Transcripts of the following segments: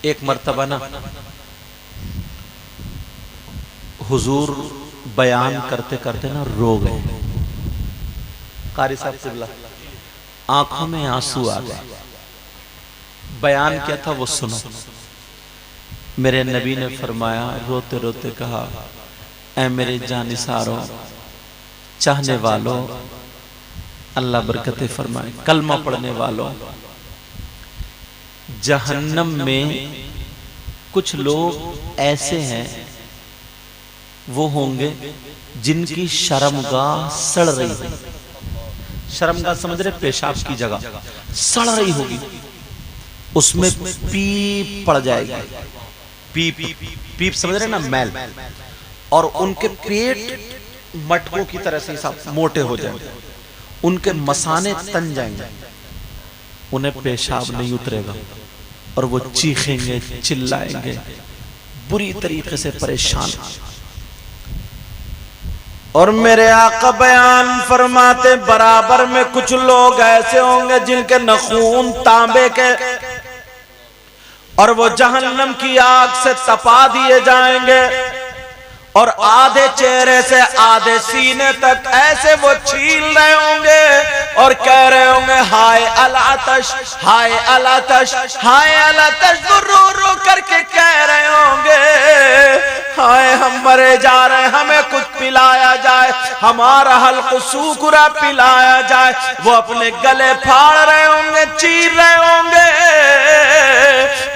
एक मर्तबा ना हुजूर बयान करते करते ना रो गए। कारी साहब किबला आंखों में आंसू आ गए। बयान क्या था वो सुनो। मेरे नबी ने फरमाया, रोते रोते कहा, ऐ मेरे जानिसारों, चाहने वालों, अल्लाह बरकतें फरमाए, कलमा पढ़ने वालों, जहन्नम में कुछ लोग ऐसे हैं वो होंगे जिनकी शर्मगाह सड़ रही है। शर्मगाह समझ रहे? पेशाब की जगह सड़ रही होगी, उसमें पीप पड़ जाएगी। पीप पीप समझ रहे ना, मैल। और उनके पेट मटकों की तरह से सब मोटे हो जाएंगे, उनके मसाने तन जाएंगे, उन्हें पेशाब नहीं उतरेगा और वो चीखेंगे, चिल्लाएंगे, बुरी तरीके से परेशान। और मेरे आका बयान फरमाते, बराबर में कुछ लोग ऐसे होंगे जिनके नखून तांबे के, और वो जहन्नम की आग से तपा दिए जाएंगे, और आधे चेहरे से आधे सीने तक ऐसे वो छील रहे होंगे और कह रहे होंगे, हाय अलातश, हाय अलातश, हाय अलातश। वो रो रो करके कह रहे होंगे, हाय हम मरे जा रहे हैं, हमें कुछ पिलाया जाए, हमारा हल्क सूकुरा पिलाया जाए। वो अपने गले फाड़ रहे होंगे, चीर रहे होंगे।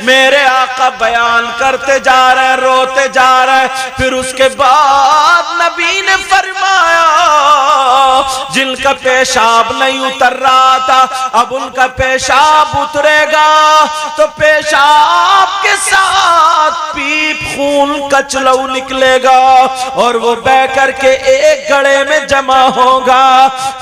मेरे आका बयान करते जा रहे हैं, रोते जा रहे हैं। फिर उसके बाद नबी ने फरमाया, जिनका पेशाब नहीं उतर रहा था अब उनका पेशाब उतरेगा, तो पेशाब के साथ पीप खून कचलऊ निकलेगा और वो बह करके एक गड़े में जमा होगा।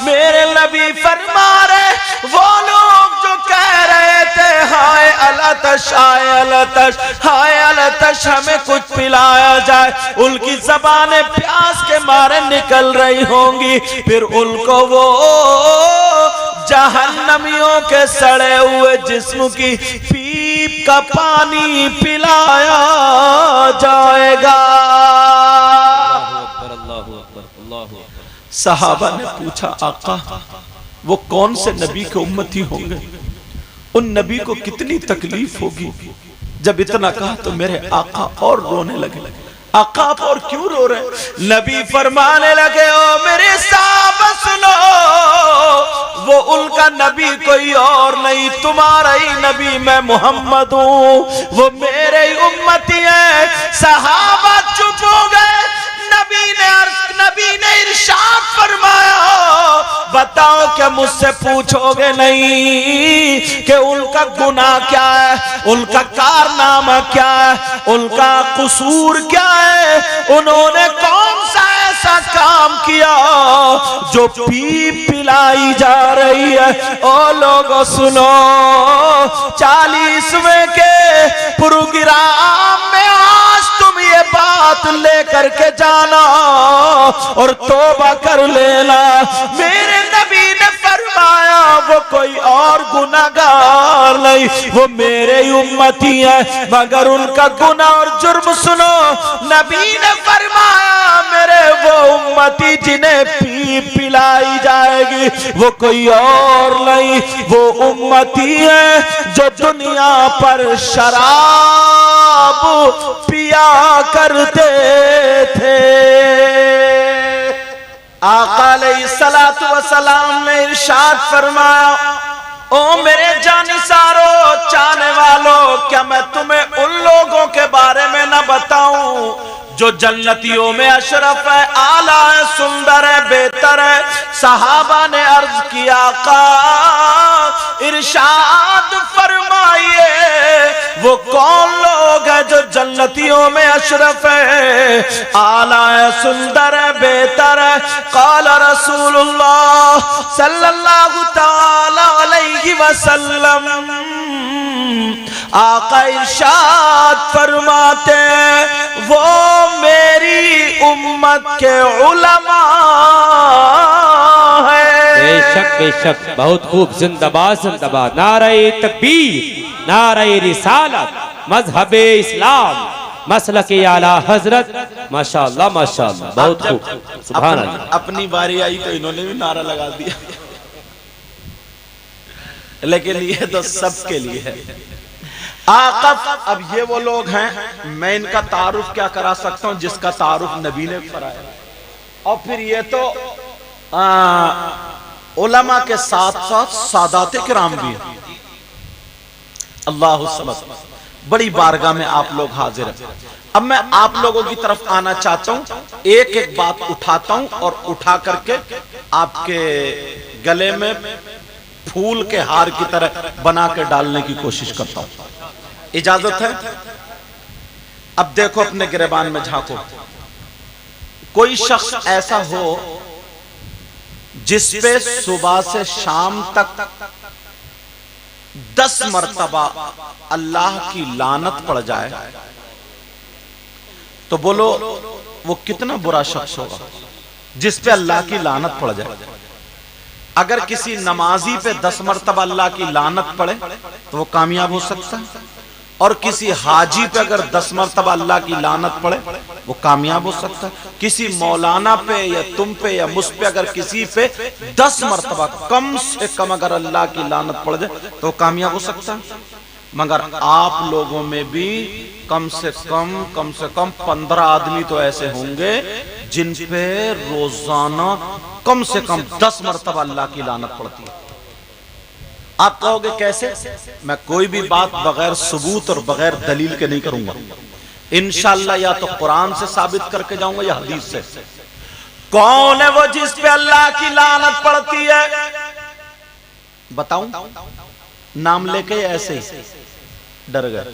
मेरे नबी फरमा रहे, वो लोग जो कह रहे थे, हाय अलतश, हाय अलतश, हाय अलतश, हमें कुछ पिलाया जाए, उनकी ज़बानें प्यास के मारे निकल रही होंगी। फिर उनको वो जहन्नमियों के सड़े हुए जिस्म की पीप का पानी पिलाया जाएगा। सहाबा ने पूछा, आका वो कौन से नबी के उम्मती होंगे, उन नबी को कितनी तकलीफ होगी? जब इतना कहा तो मेरे आका और रोने लगे। आका आप और क्यों रो रहे? नबी फरमाने लगे, ओ मेरे साहबा सुनो, वो उनका नबी कोई और नहीं, तुम्हारा ही नबी मैं मोहम्मद हूँ, वो मेरे ही उम्मती है। सहाबा चुप हो गए। नबी ने इरशाद फरमाया, बताओ क्या मुझसे पूछोगे नहीं कि उनका गुनाह क्या है, उनका कारनामा क्या है, उनका कसूर क्या है, उन्होंने कौन सा ऐसा काम किया जो पीप पिलाई जा रही है? ओ लोगों सुनो, 40वें के प्रोग्राम में आज तुम ये बात लेकर के जाना और तौबा कर लेना। मेरे नबी ने फरमाया, वो कोई और गुनाहगार नहीं, वो मेरे ही उम्मती है, मगर उनका गुनाह और जुर्म सुनो। नबी ने फरमाया, मेरे वो उम्मती जिन्हें पीप पिलाई जाएगी वो कोई और नहीं, वो उम्मती है जो दुनिया पर शराब पिया करते थे। आका अलैहिस्सलातु वस्सलाम ने इरशाद फरमाया, ओ मेरे जानिसारो, चाहने वालों, क्या मैं तुम्हें उन लोगों के बारे में न बताऊं जो जन्नतियों में अशरफ है, आला है, सुंदर है, बेहतर है। सहाबा ने अर्ज किया, आका इरशाद फरमाइए, वो कौन लोग हैं जो जन्नतियों में अशरफ है, आला है, सुंदर है, बेहतर है? क़ाल रसूलुल्लाह सल्लल्लाहु तआला अलैहि वसल्लम, आका इरशाद फरमाते, वो मेरी उम्मत के उलमा है। बेशक बेशक, बहुत खूब, जिंदाबाद जिंदाबाद, नारे तकबीर, नारे रिसालत। मजहब इस्लाम, मसलक आला हजरत। माशाअल्लाह माशाअल्लाह, बहुत खूब, सुभान अल्लाह। अपनी बारी आई तो इन्होंने भी नारा लगा दिया, लेकिन ये तो सबके लिए है। आकफ, अब ये वो लोग हैं, मैं इनका तारुफ क्या करा सकता हूं जिसका तारुफ नबी ने कराया। और फिर ये तो उलमा के साथ साथ सादात किराम भी हैं। अल्लाह समद, बड़ी बारगाह में आप लोग हाजिर हैं। अब मैं आप लोगों की तरफ आना चाहता हूं, एक एक बात उठाता हूं और उठा करके आपके गले में फूल के हार की तरह बना के डालने की कोशिश करता हूं। इजाजत है? अब देखो अपने गिरेबान में झांको। कोई शख्स ऐसा हो जिसपे सुबह से शाम तक 10 मर्तबा अल्लाह की लानत पड़ जाए, तो बोलो वो कितना बुरा शख्स होगा जिस पे अल्लाह की लानत पड़ जाए। अगर किसी नमाजी पे 10 मर्तबा अल्लाह की लानत पड़े तो वो कामयाब हो सकता है, और किसी हाजी पे अगर 10 मर्तबा अल्लाह की लानत पड़े वो कामयाब हो सकता है। किसी मौलाना पे या तुम पे या मुझ पे अगर किसी पे 10 मर्तबा कम से कम अगर अल्लाह की लानत पड़ जाए तो कामयाब हो सकता है। मगर आप लोगों में भी कम से कम 15 आदमी तो ऐसे होंगे जिन पे रोजाना कम से कम 10 मर्तबा अल्लाह की लानत पड़ती है। आप कहोगे कैसे? मैं कोई भी बात बगैर सबूत और बगैर दलील के नहीं करूंगा। इंशाअल्लाह या तो कुरान से साबित करके जाऊंगा या हदीस से। कौन है वो जिस पे अल्लाह की लानत पड़ती है? बताऊं? नाम लेके ऐसे ही डर गए।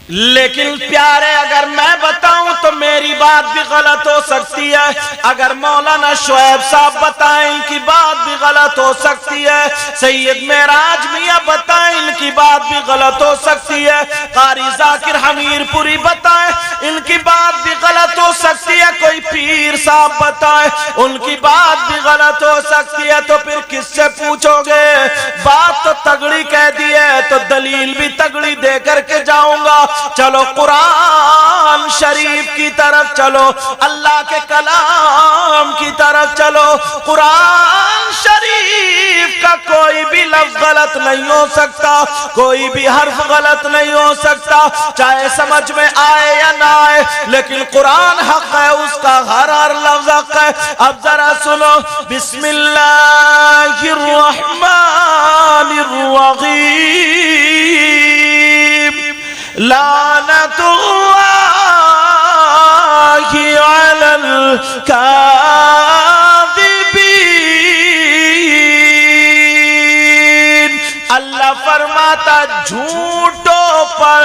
लेकिन प्यारे, अगर मैं बताऊं तो मेरी बात भी गलत हो सकती है। अगर मौलाना शुएब साहब बताएं इनकी बात भी गलत हो सकती है। सैयद मेराज मियां बताएं इनकी बात भी गलत हो सकती है। कारी जाकिर हमीरपुरी बताएं इनकी बात भी गलत हो सकती है। कोई पीर साहब बताएं उनकी बात भी गलत हो सकती है। तो फिर किससे पूछोगे? बात तो तगड़ी कह दी है तो दलील भी तगड़ी दे करके जाऊंगा। चलो कुरान शरीफ की तरफ चलो, अल्लाह के कलाम की तरफ चलो। कुरान शरीफ का कोई भी लफ्ज गलत नहीं हो सकता, कोई भी हर्फ गलत नहीं हो सकता, चाहे समझ में आए या ना आए, लेकिन कुरान हक है, उसका हर लफ्ज हक है। अब जरा सुनो, बिस्मिल्लाहिर्रहमानिर्रहीम, लानतुल्लाहि अलल काज़िबीन। अल्लाह फरमाता झूठों पर,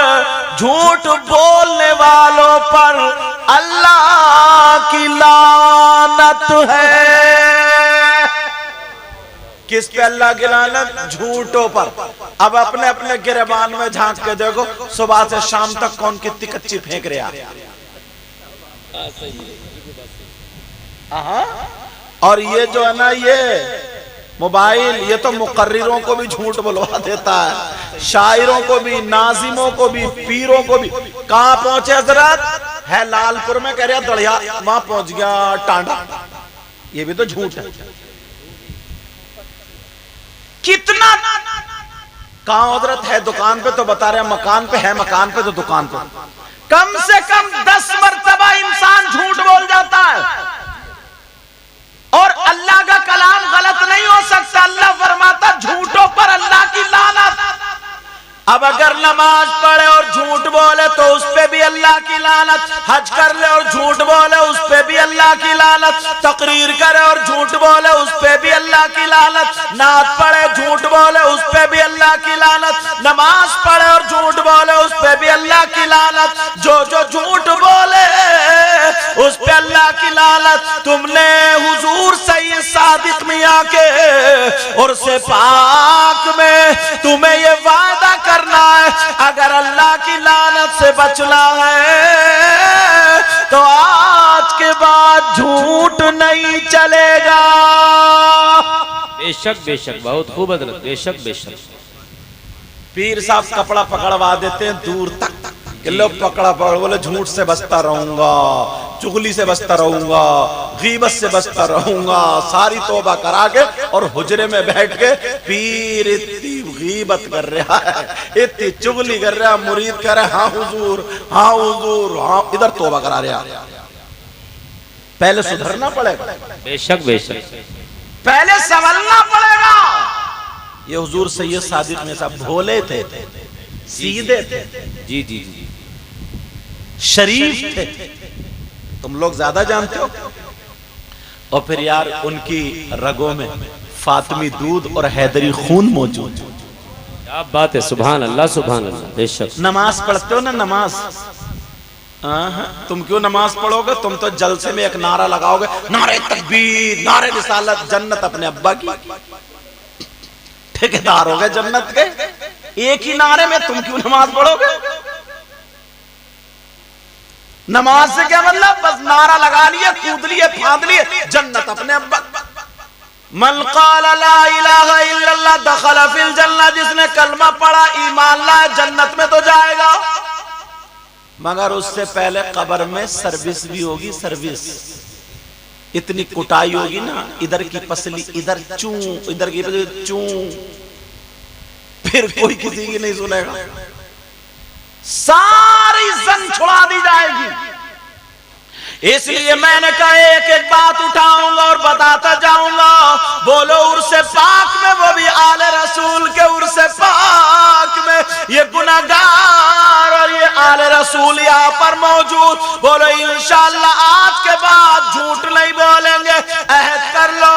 झूठ बोलने वालों पर अल्लाह की लानत है। किस पे अल्लाह की लानत? झूठों पर। अब अपने अपने गिरेबान में झांक के देखो, सुबह से शाम तक कौन कितनी कच्ची फेंक रहा। और ये जो है ना, ये मोबाइल, ये तो मुकर्रिरों को भी झूठ बुलवा देता है, शायरों को भी, नाजिमों को भी, पीरों को भी। कहां पहुंचे हजरत? है लालपुर में, कह रहा दड़िया, वहां पहुंच गया टांडा। ये भी तो झूठ है। कितना कहां हजरत है? दुकान पे तो बता रहे हैं, मकान पे है, मकान पे तो दुकान पे। कम से कम 10 मर्तबा इंसान झूठ बोल जाता है। और अल्लाह का कलाम गलत नहीं हो सकता। अल्लाह फरमाता झूठों पर अल्लाह की लानत। अब अगर नमाज पढ़े और झूठ बोले तो उस पे भी अल्लाह की लानत। हज कर ले और झूठ बोले उस पे भी अल्लाह की लानत। तकरीर करे और झूठ बोले उस पे भी अल्लाह की लानत। नात पढ़े झूठ बोले उस पे भी अल्लाह की लानत। नमाज पढ़े और झूठ बोले उस पे भी अल्लाह की लानत। जो जो झूठ बोले उस पे अल्लाह की लानत। तुमने हुजूर सैयद सादिक मियां के उर्स पाक में तुम्हें ये वादा करना है, अगर अल्लाह की लानत से बचना है तो आज के बाद झूठ नहीं चलेगा। बेशक बेशक, बहुत खूब हजरत, बेशक बेशक। पीर साहब कपड़ा पकड़वा देते हैं दूर तक कि लो पकड़ा पकड़, बोले झूठ से बचता रहूंगा, चुगली से बचता रहूंगा, गीबत से बचता रहूंगा, सारी तौबा करा के और हुजरे में बैठ के पीर इतनी गीबत कर रहा है, इतनी चुगली कर रहा है, मुरीद कह रहा है हाँ हुजूर, हाँ हुजूर, हाँ, इधर तौबा करा रहा। पहले सुधरना पड़ेगा, बेशक बेशक, पहले संभलना पड़ेगा। ये हुजूर सैयद सादिक में साहब भोले थे, सीधे थे, जी जी जी, शरीफ थे, तुम लोग ज्यादा जानते हो। और फिर यार उनकी रगों में फातिमी दूध और हैदरी खून मौजूद। क्या बात है, सुभान अल्लाह सुभान अल्लाह। बेशक नमाज पढ़ते हो ना, नमाज, तुम क्यों नमाज पढ़ोगे? तुम तो जलसे में एक नारा लगाओगे, नारे तकबीर, नारे रिसालत, जन्नत अपने अब्बा की, ठेकेदार हो गए जन्नत के। एक ही नारे में तुम क्यों नमाज पढ़ोगे? नमाज से क्या मतलब? बस नारा लगा लिए, कूद लिए, फांद लिए, जन्नत अपने अब्बा। मन क़ाल ला इलाहा इल्लल्लाह दखल फिल जन्नह, जिसने कलमा पढ़ा, ईमान लाया, जन्नत में तो जाएगा। मगर उससे पहले कब्र में सर्विस भी होगी, सर्विस। इतनी कुटाई होगी ना, इधर की पसली इधर चू, इधर की पसली चू, फिर कोई किसी की नहीं सुनेगा, सारी जन छुड़ा दी जाएगी। इसलिए मैंने कहा एक एक बात उठाऊंगा और बताता जाऊंगा। बोलो उर्से पाक में, वो भी आले रसूल के उर्से पाक में, ये गुनाहगार और ये आले रसूल यहाँ पर मौजूद। बोलो इंशाअल्लाह आज के बाद झूठ नहीं बोलेंगे, अहद कर लो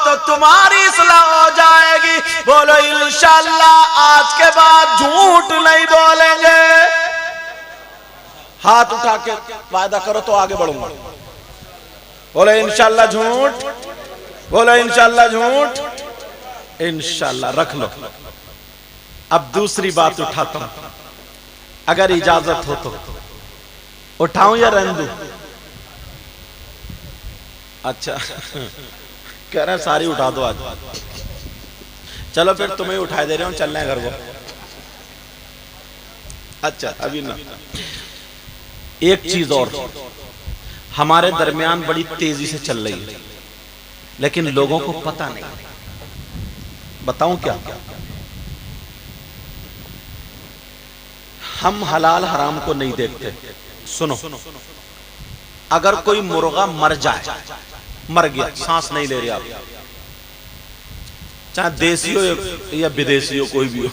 तो तुम्हारी इस्लाह हो जाएगी। बोलो इंशाअल्लाह आज के बाद झूठ नहीं बोलेंगे। हाथ उठा के वायदा करो तो आगे बढ़ूंगा। बोलो इंशाअल्लाह झूठ, बोलो इंशाअल्लाह झूठ, इंशाअल्लाह रख लो। अब दूसरी बात उठाता हूं, अगर इजाजत हो तो उठाऊं या रहने दूं? अच्छा कह रहे हैं सारी उठा दो आज। चलो फिर तुम्हें उठा दे रहे हो, चलना है घर को। अच्छा अभी ना, एक चीज और, हमारे दरमियान बड़ी तेजी से चल रही है लेकिन लोगों को पता नहीं। बताऊं क्या? हम हलाल हराम को नहीं देखते। सुनो, अगर कोई मुर्गा मर जाए, मर गया, सांस नहीं ले रहे आप, चाहे देसी हो या विदेशी हो, कोई भी हो,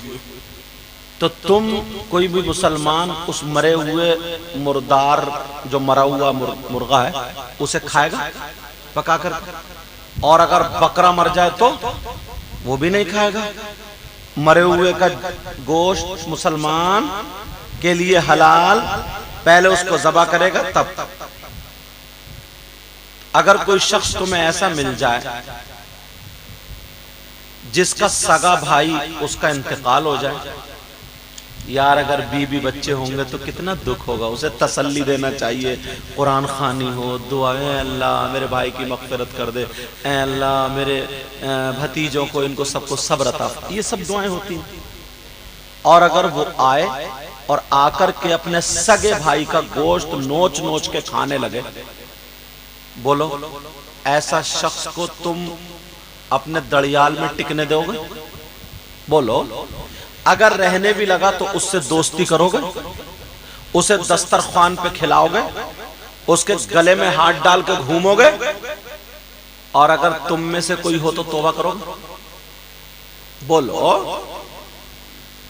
तो तुम कोई भी मुसलमान उस मरे हुए मुर्दार, जो मरा हुआ मुर्गा है, उसे खाएगा पका कर? और अगर बकरा मर जाए तो वो भी नहीं खाएगा। मरे हुए का गोश्त मुसलमान के लिए हलाल, पहले उसको ज़बा करेगा तब। अगर कोई शख्स तुम्हें ऐसा मिल जाए जिसका सगा भाई, उसका इंतकाल हो जाए, यार अगर बीबी बच्चे होंगे तो कितना दुख होगा। उसे तसल्ली देना चाहिए, कुरान खानी हो, दुआएं, अल्लाह मेरे भाई की मग़फ़िरत कर दे, ऐ अल्लाह मेरे भतीजों को, इनको सबको सब्र अता, ये सब दुआएं होती हैं। और अगर वो आए और आकर के अपने सगे भाई का गोश्त नोच नोच के खाने लगे, बोलो ऐसा शख्स को तुम अपने दड़ियाल में टिकने दोगे? बोलो, अगर रहने भी लगा तो उससे दोस्ती करोगे? उसे दस्तरखान पे खिलाओगे? उसके गले में हाथ डाल के घूमोगे? और अगर तुम में से कोई हो तो तौबा करोगे? बोलो,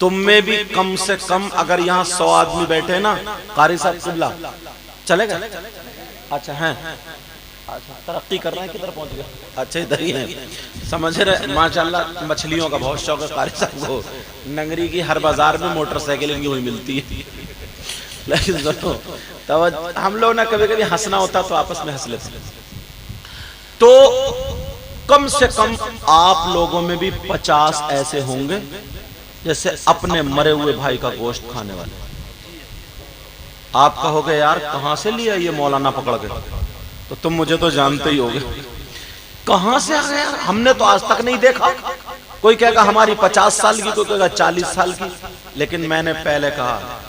तुम में भी कम से कम अगर यहाँ 100 आदमी बैठे ना, कारी साहब किबला चलेगा? अच्छा है, अच्छा तरक्की कर रहे हैं, किधर पहुंच गए? अच्छा इधर ही है, समझ रहे। माशाल्लाह मछलियों का बहुत शौक है कारी साहब को। नगरी की हर बाजार में मोटरसाइकिल इनकी हुई मिलती है। लेकिन तो हम लोग ना कभी कभी हंसना होता तो आपस में हंस लेते। तो कम से कम आप लोगों में भी 50 ऐसे होंगे जैसे अपने मरे हुए भाई का गोश्त खाने वाले। आप कहोगे यार कहां से लिया ये मौलाना पकड़ के? तो तुम मुझे तो जानते ही होगे, कहां से आ गया, हमने तो आज तक नहीं देखा। कोई कहेगा हमारी 50 साल की, कोई कहेगा 40 साल की। लेकिन मैंने पहले कहा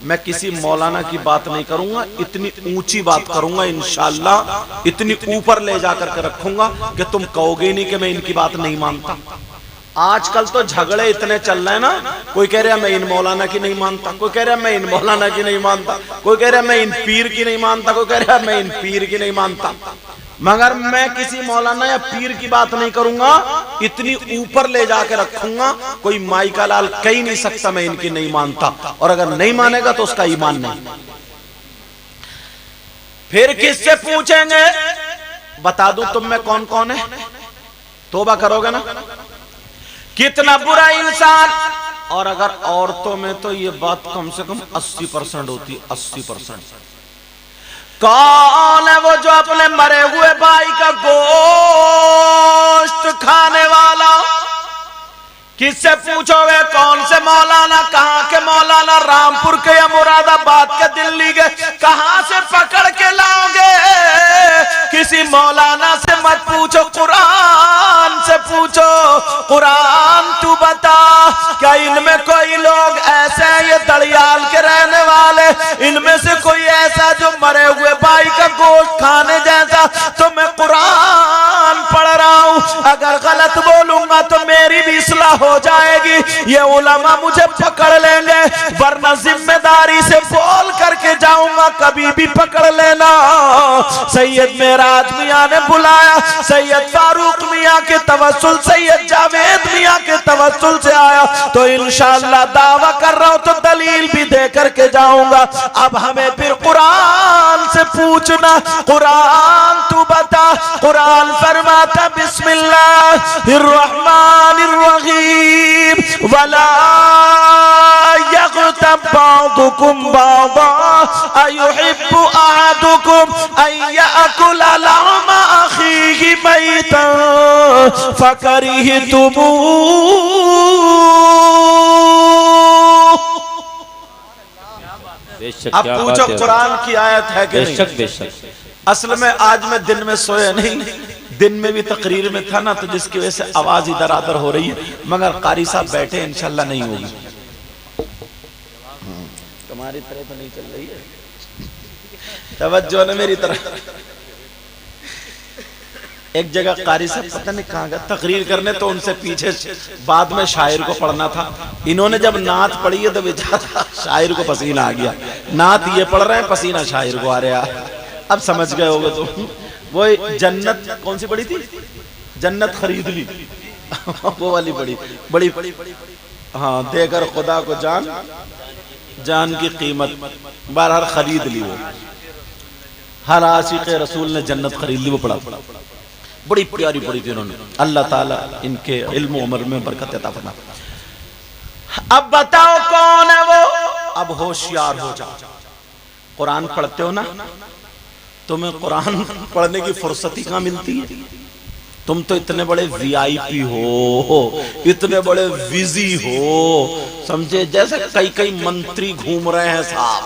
मैं किसी मौलाना की बात नहीं करूंगा, इतनी ऊंची बात करूंगा इंशाअल्लाह, इतनी ऊपर ले जाकर के रखूंगा कि तुम कहोगे नहीं कि मैं इनकी बात नहीं मानता। आजकल तो झगड़े इतने चल रहे हैं ना, कोई कह रहा है मैं इन मौलाना की नहीं मानता, कोई कह रहा है मैं इन मौलाना की नहीं मानता, कोई कह रहा है मैं इन पीर की नहीं मानता, कोई कह रहा है मैं इन पीर की नहीं मानता। मगर मैं किसी मौलाना या पीर की बात नहीं करूंगा, इतनी ऊपर ले जाके रखूंगा, कोई माई का लाल कह ही नहीं सकता मैं इनकी नहीं मानता। और अगर नहीं मानेगा तो उसका ईमान नहीं। फिर किससे पूछेंगे? बता दूं तुम में कौन कौन है? तौबा करोगे ना? कितना बुरा इंसान। और अगर औरतों में तो ये बात कम से कम 80% होती है, 80%। कौन है वो जो अपने मरे हुए भाई का गोश्त खाने वाला? किससे पूछोगे? कौन से मौलाना? कहां के मौलाना? रामपुर के या मुरादाबाद के, दिल्ली के? कहां से पकड़ के लाओगे? किसी मौलाना से मत पूछो, कुरान से पूछो। कुरान तू बता, क्या इनमें कोई लोग ऐसे हैं, ये दड़ियाल के रहने वाले, इनमें से कोई ऐसा जो मरे हुए भाई का गोश्त खाने जैसा? तो मैं कुरान पढ़ रहा हूं, अगर गलत बोलूंगा तो मेरी भी इस्लाह हो जाएगी, ये उलमा मुझे पकड़ लेंगे, वरना जिम्मेदारी से बोल करके जाऊंगा, कभी भी पकड़ लेना। सैयद मेराज मियां ने बुलाया, सैयद फारूक मियां के तवस्सुल, सैयद जावेद मियां के तवस्सुल से आया, तो इंशाअल्लाह दावा कर रहा हूं तो दलील भी दे करके जाऊंगा। अब हमें फिर कुरान से पूछना, कुरान तू बता। कुरान फरमाता बिस्मिल्लाहिर्रहमानिर्रहीम, वला यग़्तब बअदुकुम बअदा अयुहिब्बु अहदुकुम अन यअकुला लहमा अखीहि मैतन फकरिहतुमूह। अब पूछो कुरान की आयत है कि नहीं? बेशक बेशक। असल में आज मैं दिन में सोया नहीं, दिन में भी तकरीर में था ना, तो जिसकी वजह से आवाज इधर आधर हो रही है, मगर कारी साहब बैठे, इंशाल्लाह नहीं होगी। तुम्हारी तरफ नहीं चल रही है तवज्जो ना मेरी तरफ। एक जगह कारी साहब पता नहीं कहाँ गया तकरीर करने, तो उनसे पीछे बाद में शायर को पढ़ना था। इन्होंने जब नात पढ़ी है तो बेचारा शायर को पसीना आ गया। नात ये पढ़ रहे हैं, पसीना शायर को आ रहा है। अब समझ गए होगे तुम। वो जन्नत कौन सी पढ़ी थी? जन्नत खरीद ली वो वाली पढ़ी, बड़ी हाँ, देकर खुदा को जान, जान की कीमत बहरहाल खरीद ली। वो हर आशिक़ रसूल ने जन्नत खरीद ली, वो पढ़ा, बड़ी प्यारी पढ़ी थी उन्होंने। अल्लाह ताला इनके इल्म उम्र में बरकत अता फरमा। अब बताओ कौन है वो? अब होशियार हो जाओ। कुरान पढ़ते हो ना, तुम्हें कुरान पढ़ने की फुर्सत ही कहाँ मिलती है? तुम तो इतने बड़े वीआईपी हो, इतने बड़े विजी हो, समझे, जैसे कई कई मंत्री घूम रहे हैं साहब।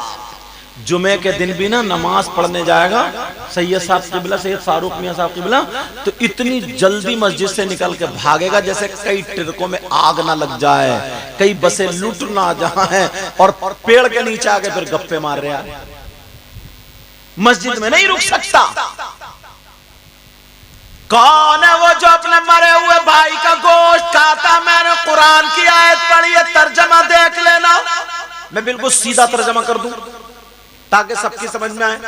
जुमे के दिन भी ना नमाज पढ़ने जाएगा सैयद साहब क़िबला, सैयद फारूक मियां साहब क़िबला, तो इतनी जल्दी मस्जिद से निकल के भागेगा जैसे कई टिरकों में आग ना लग जाए, कई बसें लूट ना जाए, और पेड़ के नीचे आके फिर गप्पे मार रहे हैं। मस्जिद में नहीं रुक सकता। कौन है वो जो अपने मरे हुए भाई का गोश्त खाता? मैंने कुरान की आयत पढ़ी है, तर्जमा देख लेना। मैं बिल्कुल सीधा तर्जमा कर दूं ताकि सबकी समझ में आए।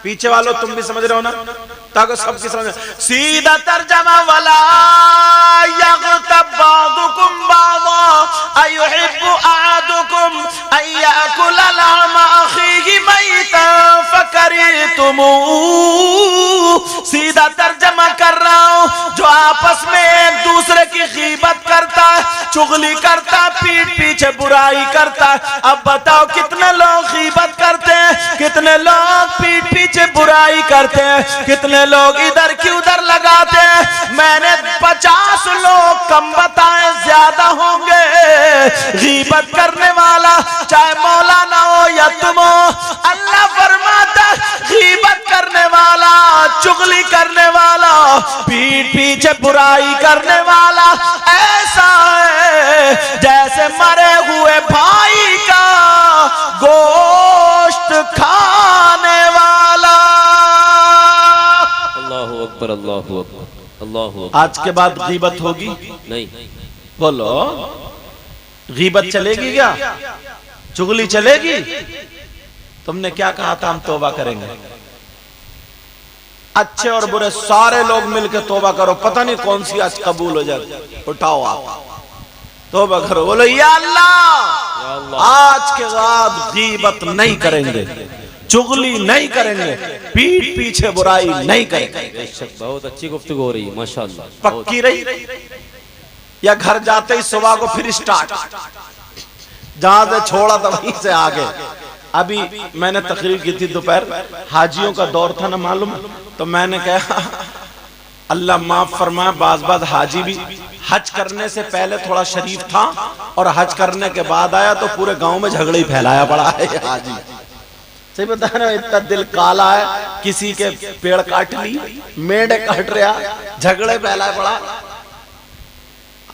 पीछे वालों तुम भी समझ रहे हो ना, ताकि सबकी समझ में। सीधा तर्जमा, वला यग़्तब बअदुकुम बअदा अयुहिब्बु अहदुकुम अन यअकुला लहमा अखीहि मैतन फकरिहतुमूह। सीधा तर्जमा कर रहा हूं, जो आपस में एक दूसरे की गीबत करता है, चुगली करता है, पीठ पीछे बुराई करता है। अब बताओ कितने लोग गीबत करते हैं, कितने लोग पीठ पीछे बुराई करते हैं, कितने लोग इधर की उधर लगाते हैं। मैंने 50 लोग कम बताए, ज्यादा होंगे। गीबत करने वाला चाहे मौलाना हो या तुम हो, अल्लाह फरमाता गीबत करने वाला, चुगली करने वाला, पीठ पीछे बुराई करने वाला, ऐसे ऐसा है जैसे मरे हुए भाई का गोश्त खाने वाला। अल्लाहु अकबर, अल्लाहु अकबर, अल्लाहु अकबर। आज के बाद गीबत होगी नहीं, बोलो, गीबत चलेगी क्या? चुगली चलेगी? तुमने क्या कहा था? हम तौबा करेंगे। अच्छे और बुरे सारे लोग मिलकर तौबा करो, पता नहीं कौन सी आज कबूल हो जाए। उठाओ आप तौबा करो, बोलो या अल्लाह आज के बाद गीबत नहीं करेंगे, चुगली नहीं करेंगे, पीठ पीछे बुराई नहीं करेंगे। बेशक बहुत अच्छी गुफ्तगू हो रही है माशाअल्लाह। पक्की रही या घर जाते ही सुबह को फिर स्टार्ट, जहां से छोड़ा था वहीं से आगे। अभी मैंने तकरीर की थी दोपहर, हाजियों का दौर था ना मालूम, तो मैंने कहा अल्लाह माफ फरमाए, बाज हाजी भी हज करने से पहले थोड़ा शरीफ था और हज करने के बाद आया तो पूरे गांव में झगड़े ही फैलाया पड़ा है हाजी। सही बता रहा हूं, इतना दिल काला है, किसी के पेड़ काट ली, मेढे काट रहा, झगड़े फैलाए पड़ा।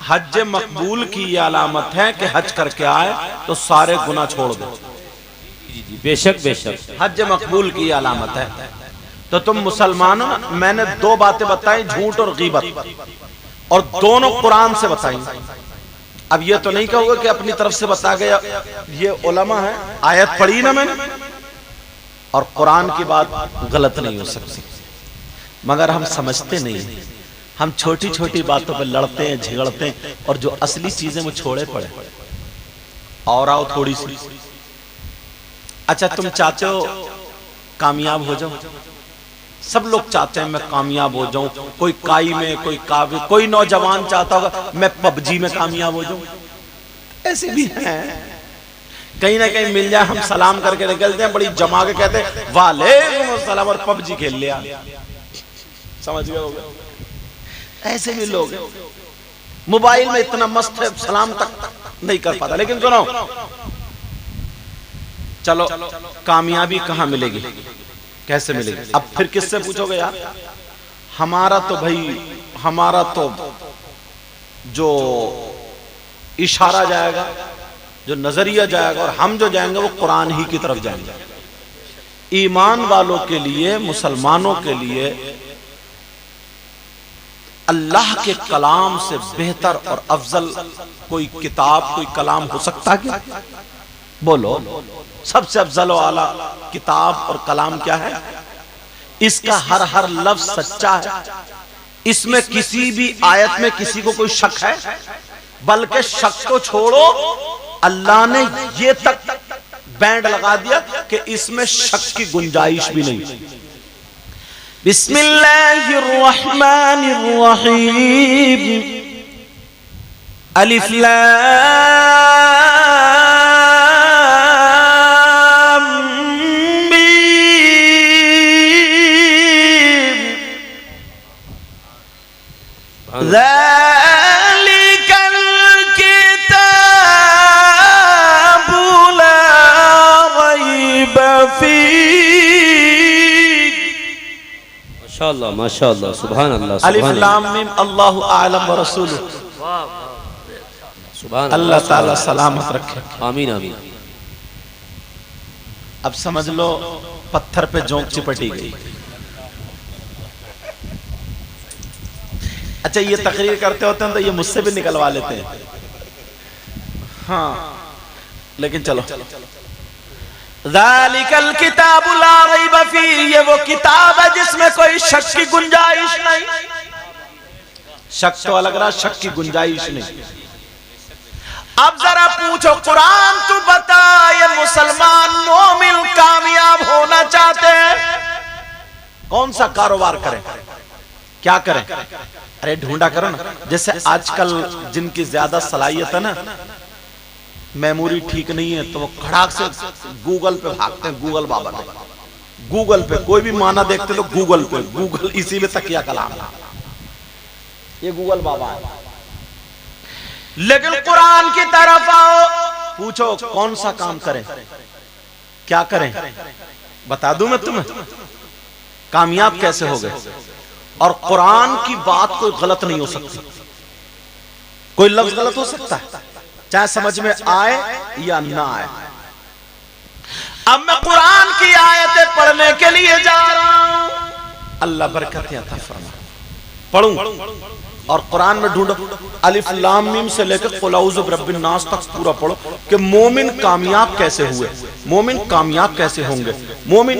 हज मकबूल की ये अलामत है कि हज करके आए तो सारे गुनाह छोड़ दो। बेशक बेशक हज मकबूल की अलामत है। तो तुम मुसलमानों, मैंने दो बातें बताई, झूठ और गीबत, और दोनों कुरान से बताई। अब ये तो नहीं कहोगे कि अपनी तरफ से बता गया, ये उलमा है, आयत पढ़ी ना मैंने, और कुरान की बात गलत नहीं हो सकती, मगर हम समझते नहीं हैं। हम छोटी छोटी बातों पर लड़ते हैं, झगड़ते हैं, और जो असली चीजें वो छोड़े पड़े। और आओ थोड़ी सी, अच्छा तुम चाहते हो कामयाब हो जाओ, सब लोग चाहते हैं मैं कामयाब हो जाऊं, कोई काई में, कोई कावे, कोई नौजवान चाहता होगा मैं पबजी में कामयाब हो जाऊं, ऐसे भी हैं। कहीं ना कहीं मिल जाए, हम सलाम करके निकलते हैं, बड़ी जमा के कहते हैं वालेकुम अस्सलाम, और पबजी खेल लिया। समझ गए होगे, ऐसे भी लोग हैं। मोबाइल में इतना मस्त है, सलाम तक नहीं कर पाता। लेकिन सुनो, चलो कामयाबी कहां मिलेगी, कैसे मिलेगी? अब फिर किससे पूछोगे यार? हमारा तो भाई, हमारा तो जो इशारा जाएगा, जो नजरिया जाएगा, और हम जो जाएंगे वो कुरान ही की तरफ जाएंगे। ईमान वालों के लिए, मुसलमानों के लिए अल्लाह के कलाम से बेहतर और अफजल कोई किताब, कोई कलाम हो सकता क्या? बोलो, सबसे अफजल वाला किताब और कलाम क्या है? इसका हर हर लफ्ज सच्चा है, इसमें किसी भी आयत में किसी को कोई शक है? बल्कि शक तो छोड़ो, अल्लाह ने ये तक बैंड लगा दिया कि इसमें शक की गुंजाइश भी नहीं। बिस्मिल्लाहिर्रहमानिर्रहीम, अलिफ लाम मीम, ज़ालिकल किताबु ला रैब फीह। माशाअल्लाह माशाअल्लाह, सुभान अल्लाह, अलिफ लाम मीम, अल्लाहु आलम व रसूलुहु। सुभान अल्लाह ताला सलामत रखे, आमीन आमीन। अब समझ लो पत्थर पे जोंक चिपटी गई। अच्छा ये तकरीर करते होते हैं तो ये मुझसे भी निकलवा लेते हैं, हाँ, लेकिन चलो, ज़ालिकल किताबु ला रैब फीह, ये वो किताब है जिसमें कोई शक की गुंजाइश नहीं। शक तो अलग रहा, शक की गुंजाइश नहीं। अब जरा पूछो, कुरान तू बता, ये मुसलमान मोमिन कामयाब होना चाहते हैं, कौन सा कारोबार करें, क्या करें? अरे ढूंढा करो ना। जैसे आजकल जिनकी ज्यादा सलाहियत है ना, मेमोरी ठीक नहीं है, तो वो खड़ाक से गूगल पे भागते हैं, गूगल बाबा पे, गूगल पे कोई भी माना देखते तो गूगल पे, गूगल इसी में तकिया कलाम, ये गूगल बाबा है। लेकिन कुरान की तरफ आओ, पूछो कौन सा काम करें, क्या करें? बता दूं मैं तुम्हें कामयाब कैसे हो गए। और कुरान की बात कोई गलत नहीं हो सकती, कोई लफ्ज गलत हो सकता है, चाहे समझ में आए या ना आए। अब मैं कुरान की आयतें पढ़ने के लिए जा रहा हूं, अल्लाह बरकत अता फरमा। पढ़ूं और कुरान में ढूंढो, अलिफ लाम मीम से लेकर कुल औज़ु बिरब्बिन नास तक पूरा पढ़ो कि मोमिन कामयाब कैसे हुए, मोमिन कामयाब कैसे होंगे। मोमिन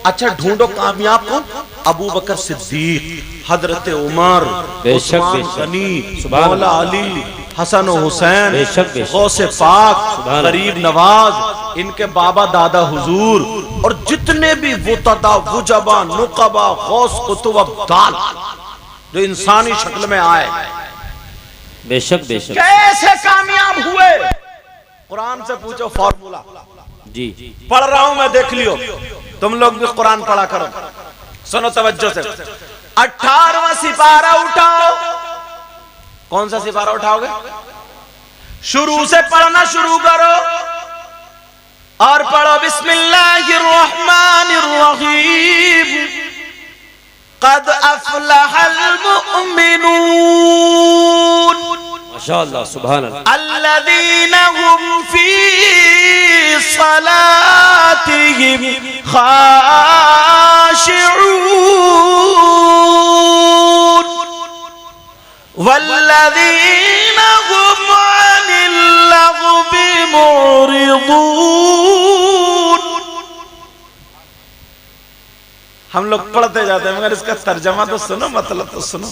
अच्छा ढूंढो कामयाब कौन? अबू बकर सिद्दीक, हजरत उमर, उस्मान गनी, मौला अली, हसन हुसैन, गौसे पाक, गरीब नवाज, इनके बाबा दादा हुजूर, और जितने भी वुतदा, वुजबा, नुकबा, गौस, कुतुब, अब्दाल जो इंसानी शक्ल में आए, बेशक बेशक कैसे कामयाब हुए। कुरान से पूछो फॉर्मूला। जी पढ़ रहा हूं मैं, देख लियो, तुम लोग भी कुरान पढ़ा करो। सुनो तवज्जो से, 18वां सिपारा उठाओ। कौन सा सिपारा उठाओगे? शुरू से पढ़ना शुरू करो और पढ़ो बिस्मिल्लाहिर रहमानिर रहीम। क़द अफ़लहल मुअमिनून माशाअल्लाह सुभान अल्लाह। अल्लज़ीना हुम फ़ी सलातिहिम ख़ाशिऊन वल्लज़ीना हुम अनिल लग़्वी मुअरिदून। हम लोग पढ़ते जाते हैं मगर इसका तर्जमा तो सुनो, मतलब तो सुनो।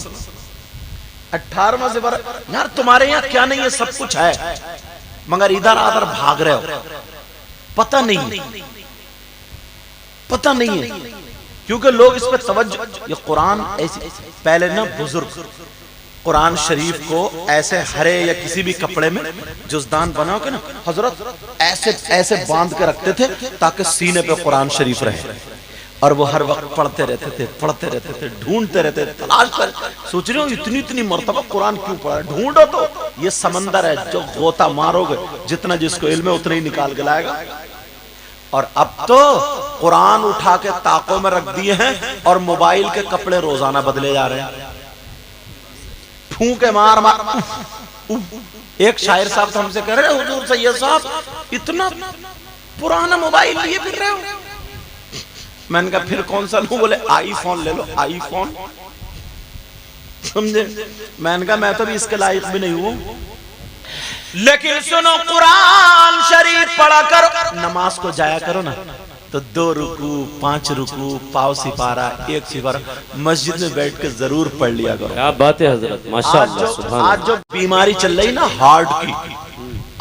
18वां से यार तुम्हारे यहाँ क्या नहीं है, सब कुछ है मगर इधर आधर भाग रहे हो, पता नहीं, पता नहीं है क्योंकि लोग इस पर तवज्जो। ये कुरान ऐसी, पहले ना बुजुर्ग कुरान शरीफ को ऐसे हरे या किसी भी कपड़े में जुज़दान बना के ना हजरत ऐसे ऐसे बांध के रखते थे ताकि सीने पे कुरान शरीफ रहे, और वो हर वक्त पढ़ते रहते थे, पढ़ते रहते थे, ढूंढते रहते थे, तलाश कर। सोच रहे हो इतनी इतनी मर्तबा कुरान क्यों पढ़ा? ढूंढो तो, ये समंदर है, जो गोता मारोगे जितना जिसको इल्म है उतना ही निकाल के लाएगा। और अब तो कुरान उठा के ताकों में रख दिए हैं और मोबाइल के कपड़े रोजाना बदले जा रहे हैं। फूंके मार मार। एक शायर साहब तो हमसे कह रहे हैं, हुजूर सैयद साहब इतना पुराना मोबाइल लिए फिर रहे हो। मैंने कहा फिर कौन सा लूं? बोले आईफोन ले लो, आईफोन। समझे? मैंने कहा मैं तो भी इसके लायक भी नहीं हूं। लेकिन सुनो, कुरान शरीफ पढ़ा करो, नमाज को जाया करो ना तो 2 रुकू 5 रुकू पाव सिपारा 1 सिपारा मस्जिद में बैठ के जरूर पढ़ लिया करो। क्या बात है हजरत, माशाअल्लाह सुभान अल्लाह। आज जो बीमारी चल रही ना हार्ट की,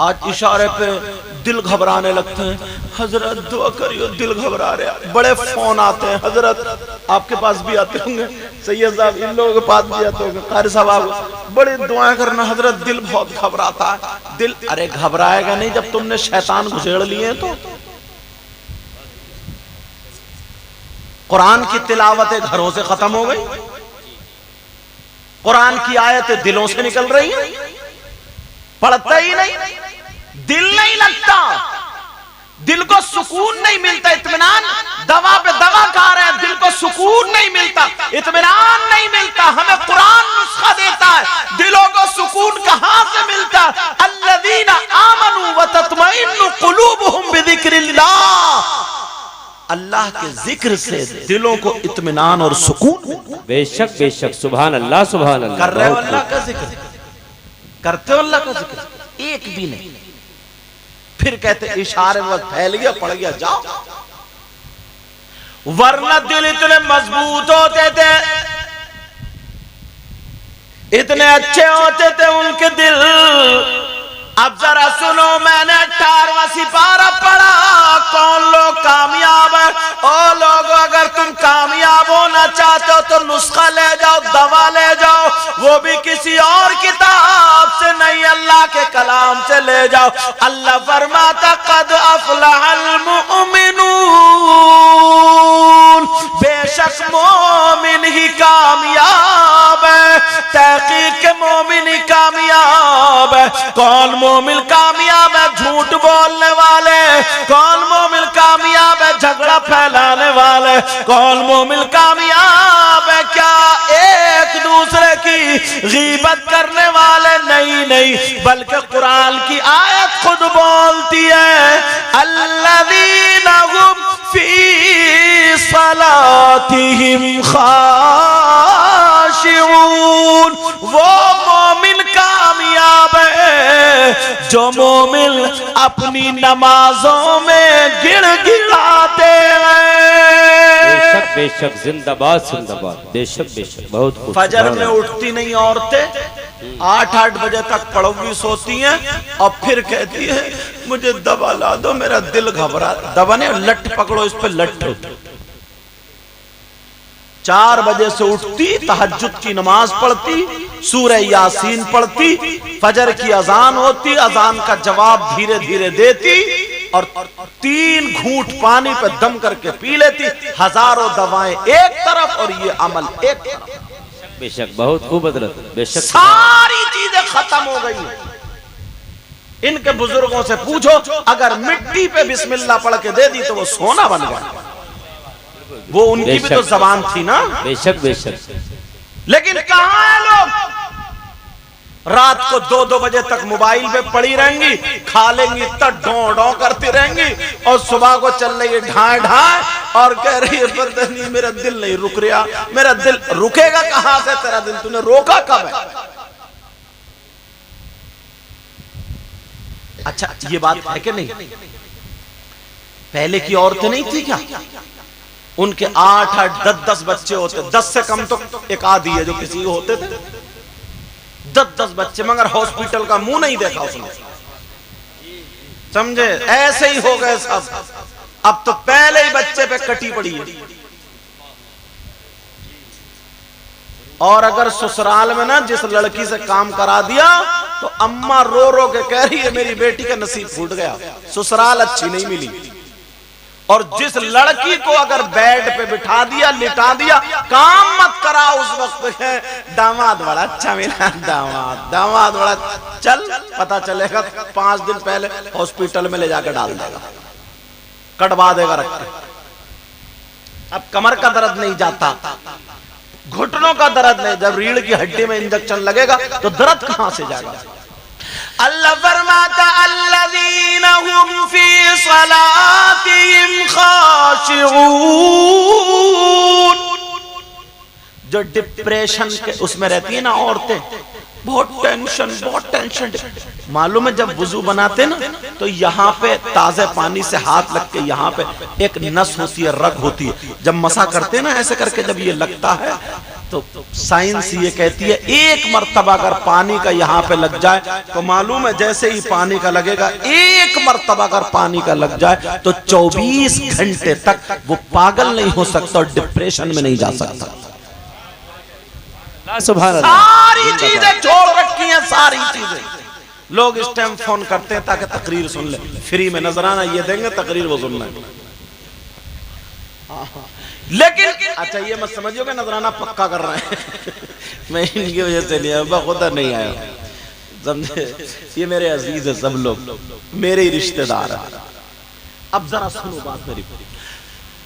आज इशारे पे दिल घबराने लगते हैं, हजरत दुआ करियो दिल घबरा रहे। बड़े फोन आते हैं, हजरत आपके पास भी आते होंगे, सैयद साहब इन लोगों के पास भी आते होंगे, कारी साहब आप बड़ी दुआएं करना, हजरत दिल बहुत घबराता है। दिल अरे घबराएगा नहीं जब तुमने शैतान घुसेड़ लिए। तो कुरान की तिलावतें घरों से खत्म हो गई, कुरान की आयतें दिलों से निकल रही हैं, पढ़ता ही नहीं, दिल नहीं लगता, दिल को सुकून नहीं मिलता, इत्मीनान। दवा पे दवा खा रहे हैं, दिल को सुकून नहीं मिलता, इत्मीनान नहीं मिलता। हमें कुरान नुस्खा देता है, दिलों को सुकून कहां से मिलता? अल्लज़ीना आमनू व तत्मइन्नु कुलूबुहुम बिज़िक्रिल्लाह। अल्लाह के जिक्र से दिलों को इत्मीनान और सुकून। बेशक बेशक सुभान अल्लाह सुभान अल्लाह। कर रहे हो अल्लाह का जिक्र, करते हो अल्लाह का जिक्र? एक भी नहीं। फिर कहते इशारे में फैल गया, पड़ गया, जाओ। वरना दिल इतने मजबूत होते थे, इतने अच्छे होते थे उनके दिल। अब जरा सुनो, मैंने 18वां सिपारा पढ़ा। कौन लोग कामयाब है? ओ लोगों, अगर तुम कामयाब होना चाहते हो तो नुस्खा ले जाओ, दवा ले जाओ, वो भी किसी और किताब से नहीं, अल्लाह के कलाम से ले जाओ। अल्लाह फरमाता क़द अफ़लहल मुअमिनून, बेशक मोमिन ही कामयाब है, तहकीक के मोमिन ही कामयाब है। कौन मोमिन कामयाब है? झूठ बोलने वाले। कौन मोमिन कामयाब है? झगड़ा फैलाने वाले। कौन मोमिन कामयाब है? क्या एक दूसरे की गीबत करने वाले नहीं, बल्कि कुरान की आयत खुद बोलती है, अल्लज़ीना हुम फी सलातिहिम खाशिऊन। वो मोमिन कामयाब है जो मोमिन अपनी नमाजों में गिड़गिड़ाते हैं। बेशक बेशक, जिंदाबाद जिंदाबाद, बेशक बेशक, बहुत खूब। फजर में उठती नहीं औरतें, 8-8 बजे तक पड़ोगी सोती हैं और फिर कहती है मुझे दवा ला दो, मेरा दिल घबरा। दवा ने लट पकड़ो, इस पे लट। 4 बजे से उठती, तहज्जुद की नमाज पढ़ती, सूरह यासीन पढ़ती, फजर की अजान होती, अजान का जवाब धीरे धीरे देती और 3 घूंट पानी पे दम करके पी लेती। हजारों दवाएं एक तरफ और ये अमल एक तरफ। बेशक, बहुत खूब हजरत, बेशक। सारी चीजें खत्म हो गई। इनके बुजुर्गों से पूछो, अगर मिट्टी पे बिस्मिल्लाह पढ़ के दे दी तो वो सोना बन गया। वो उनकी भी तो जबान थी ना। बेशक बेशक। लेकिन कहां है लोग? रात को 2-2 बजे तक मोबाइल पे पड़ी रहेंगी, खा लेंगी तब डों करती रहेंगी और सुबह को चल रही है ढाए और कह रही है पता नहीं मेरा दिल नहीं रुक रहा। मेरा दिल रुकेगा कहां से? तेरा दिल तूने रोका कब है? अच्छा, ये बात है कि नहीं? पहले की औरतें नहीं थी क्या? उनके 8-8, 10-10 बच्चे होते, 10 से कम तो एक आधी है जो किसी को होते थे। 10-10 बच्चे, मगर हॉस्पिटल का मुंह नहीं देखा उसने, समझे? ऐसे ही हो गए सब। अब तो पहले ही बच्चे पे कटी पड़ी है। और अगर ससुराल में ना जिस लड़की से काम करा दिया तो अम्मा रो रो के कह रही है मेरी बेटी का नसीब फूट गया, ससुराल अच्छी नहीं मिली। और जिस लड़की को अगर बेड पे बिठा दिया, लिटा दिया, काम मत करा, उस वक्त है दामाद बड़ा अच्छा मिला, दामाद बड़ा, चल पता चलेगा 5 दिन पहले हॉस्पिटल में ले जाकर डाल देगा, कटवा देगा रख के। अब कमर का दर्द नहीं जाता, घुटनों का दर्द नहीं, जब रीढ़ की हड्डी में इंजेक्शन लगेगा तो दर्द कहां से जाएगा? अल्लाह फरमाता अल्लज़ीना हुम फी सलातिहिम खाशिऊन। जो डिप्रेशन के उसमें रहती है ना औरतें, बहुत टेंशन। मालूम है जब वुजू बनाते ना तो यहाँ पे ताजे पानी से हाथ लग के यहाँ पे एक नस होती है, रग होती है, जब मसा करते हैं ना ऐसे करके जब ये लगता है तो साइंस ये कहती है एक मर्तबा अगर पानी का यहाँ पे लग जाए तो मालूम है जैसे ही पानी का लगेगा, एक मर्तबा अगर पानी का लग जाए तो 24 घंटे तक वो पागल नहीं हो सकता और डिप्रेशन में नहीं जा सकता। सारी चीजें छोड़ रखी हैं, सारी चीजें। लोग इस टाइम फोन करते हैं ताकि तकरीर सुन ले, फ्री में नजराना ये देंगे, तकरीर वो सुनना है। लेकिन अच्छा ये मत समझियो कि नजराना पक्का कर रहे हैं मैं इनकी वजह से नहीं आया, खुदा नहीं आया, समझे? ये मेरे अजीज है, सब लोग मेरे ही रिश्तेदार हैं। अब जरा सुनो बात मेरी।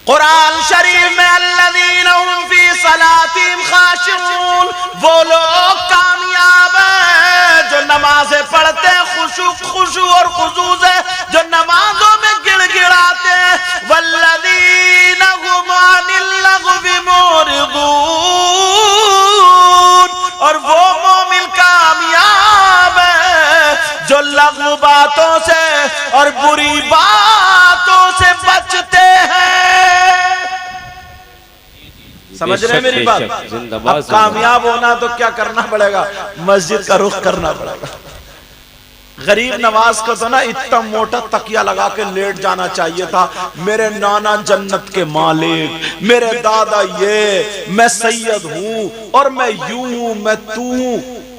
कुरान शरीफ में अल्लज़ीना हुम फी सलातिहिम खाशिऊन, वो लोग कामयाब हैं जो नमाजें पढ़ते हैं खुशू और खुशू से, जो नमाजों में गिड़गिड़ाते हैं। वल्लज़ीना हुम अनिल लग़्वी मुरिदून, और वो मोमिन कामयाब है जो लग़्व बातों से और बुरी बातों से बचते हैं। समझ रहे मेरी बात? अब कामयाब होना तो क्या करना पड़ेगा? मस्जिद का रुख करना पड़ेगा। गरीब नवाज को तो ना इतना मोटा तकिया लगा के लेट जाना चाहिए था, मेरे नाना जन्नत के मालिक, मेरे दादा ये, मैं सैयद हूं और मैं यूं हूं, मैं तू हूं।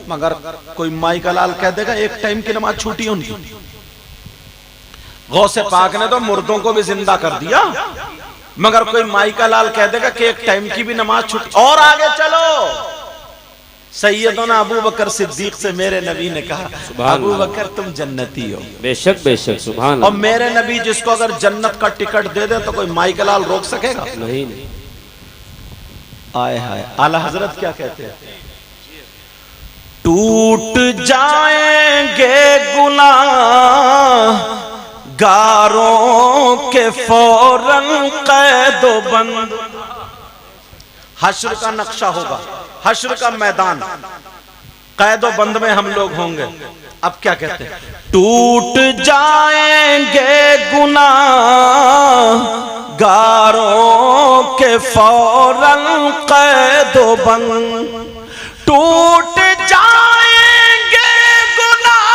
मगर कोई माई का लाल कह देगा एक टाइम की नमाज छूटी उनकी। गौसे पाक ने तो मुर्दों को भी जिंदा कर दिया, मगर कोई माई का लाल कह देगा कि एक टाइम की भी नमाज छूटी। और आगे चलो, सैयदना अबू बकर सिद्दीक से मेरे नबी ने कहा अबू बकर तुम जन्नती हो। बेशक बेशक, सुभान अल्लाह। और मेरे नबी जिसको अगर जन्नत का टिकट दे दे तो कोई माई का लाल रोक सकेगा? नहीं। आए हाय, आला हजरत क्या कहते हैं? टूट जाएंगे गुनाहगारों के फौरन कैदो बंद। हश्र का नक्शा होगा, हश्र का मैदान, कैदो बंद में हम लोग होंगे। अब क्या कहते हैं? टूट जाएंगे गुनाहगारों के फौरन कैदो बंद। टूट जाएंगे गुनाहगारों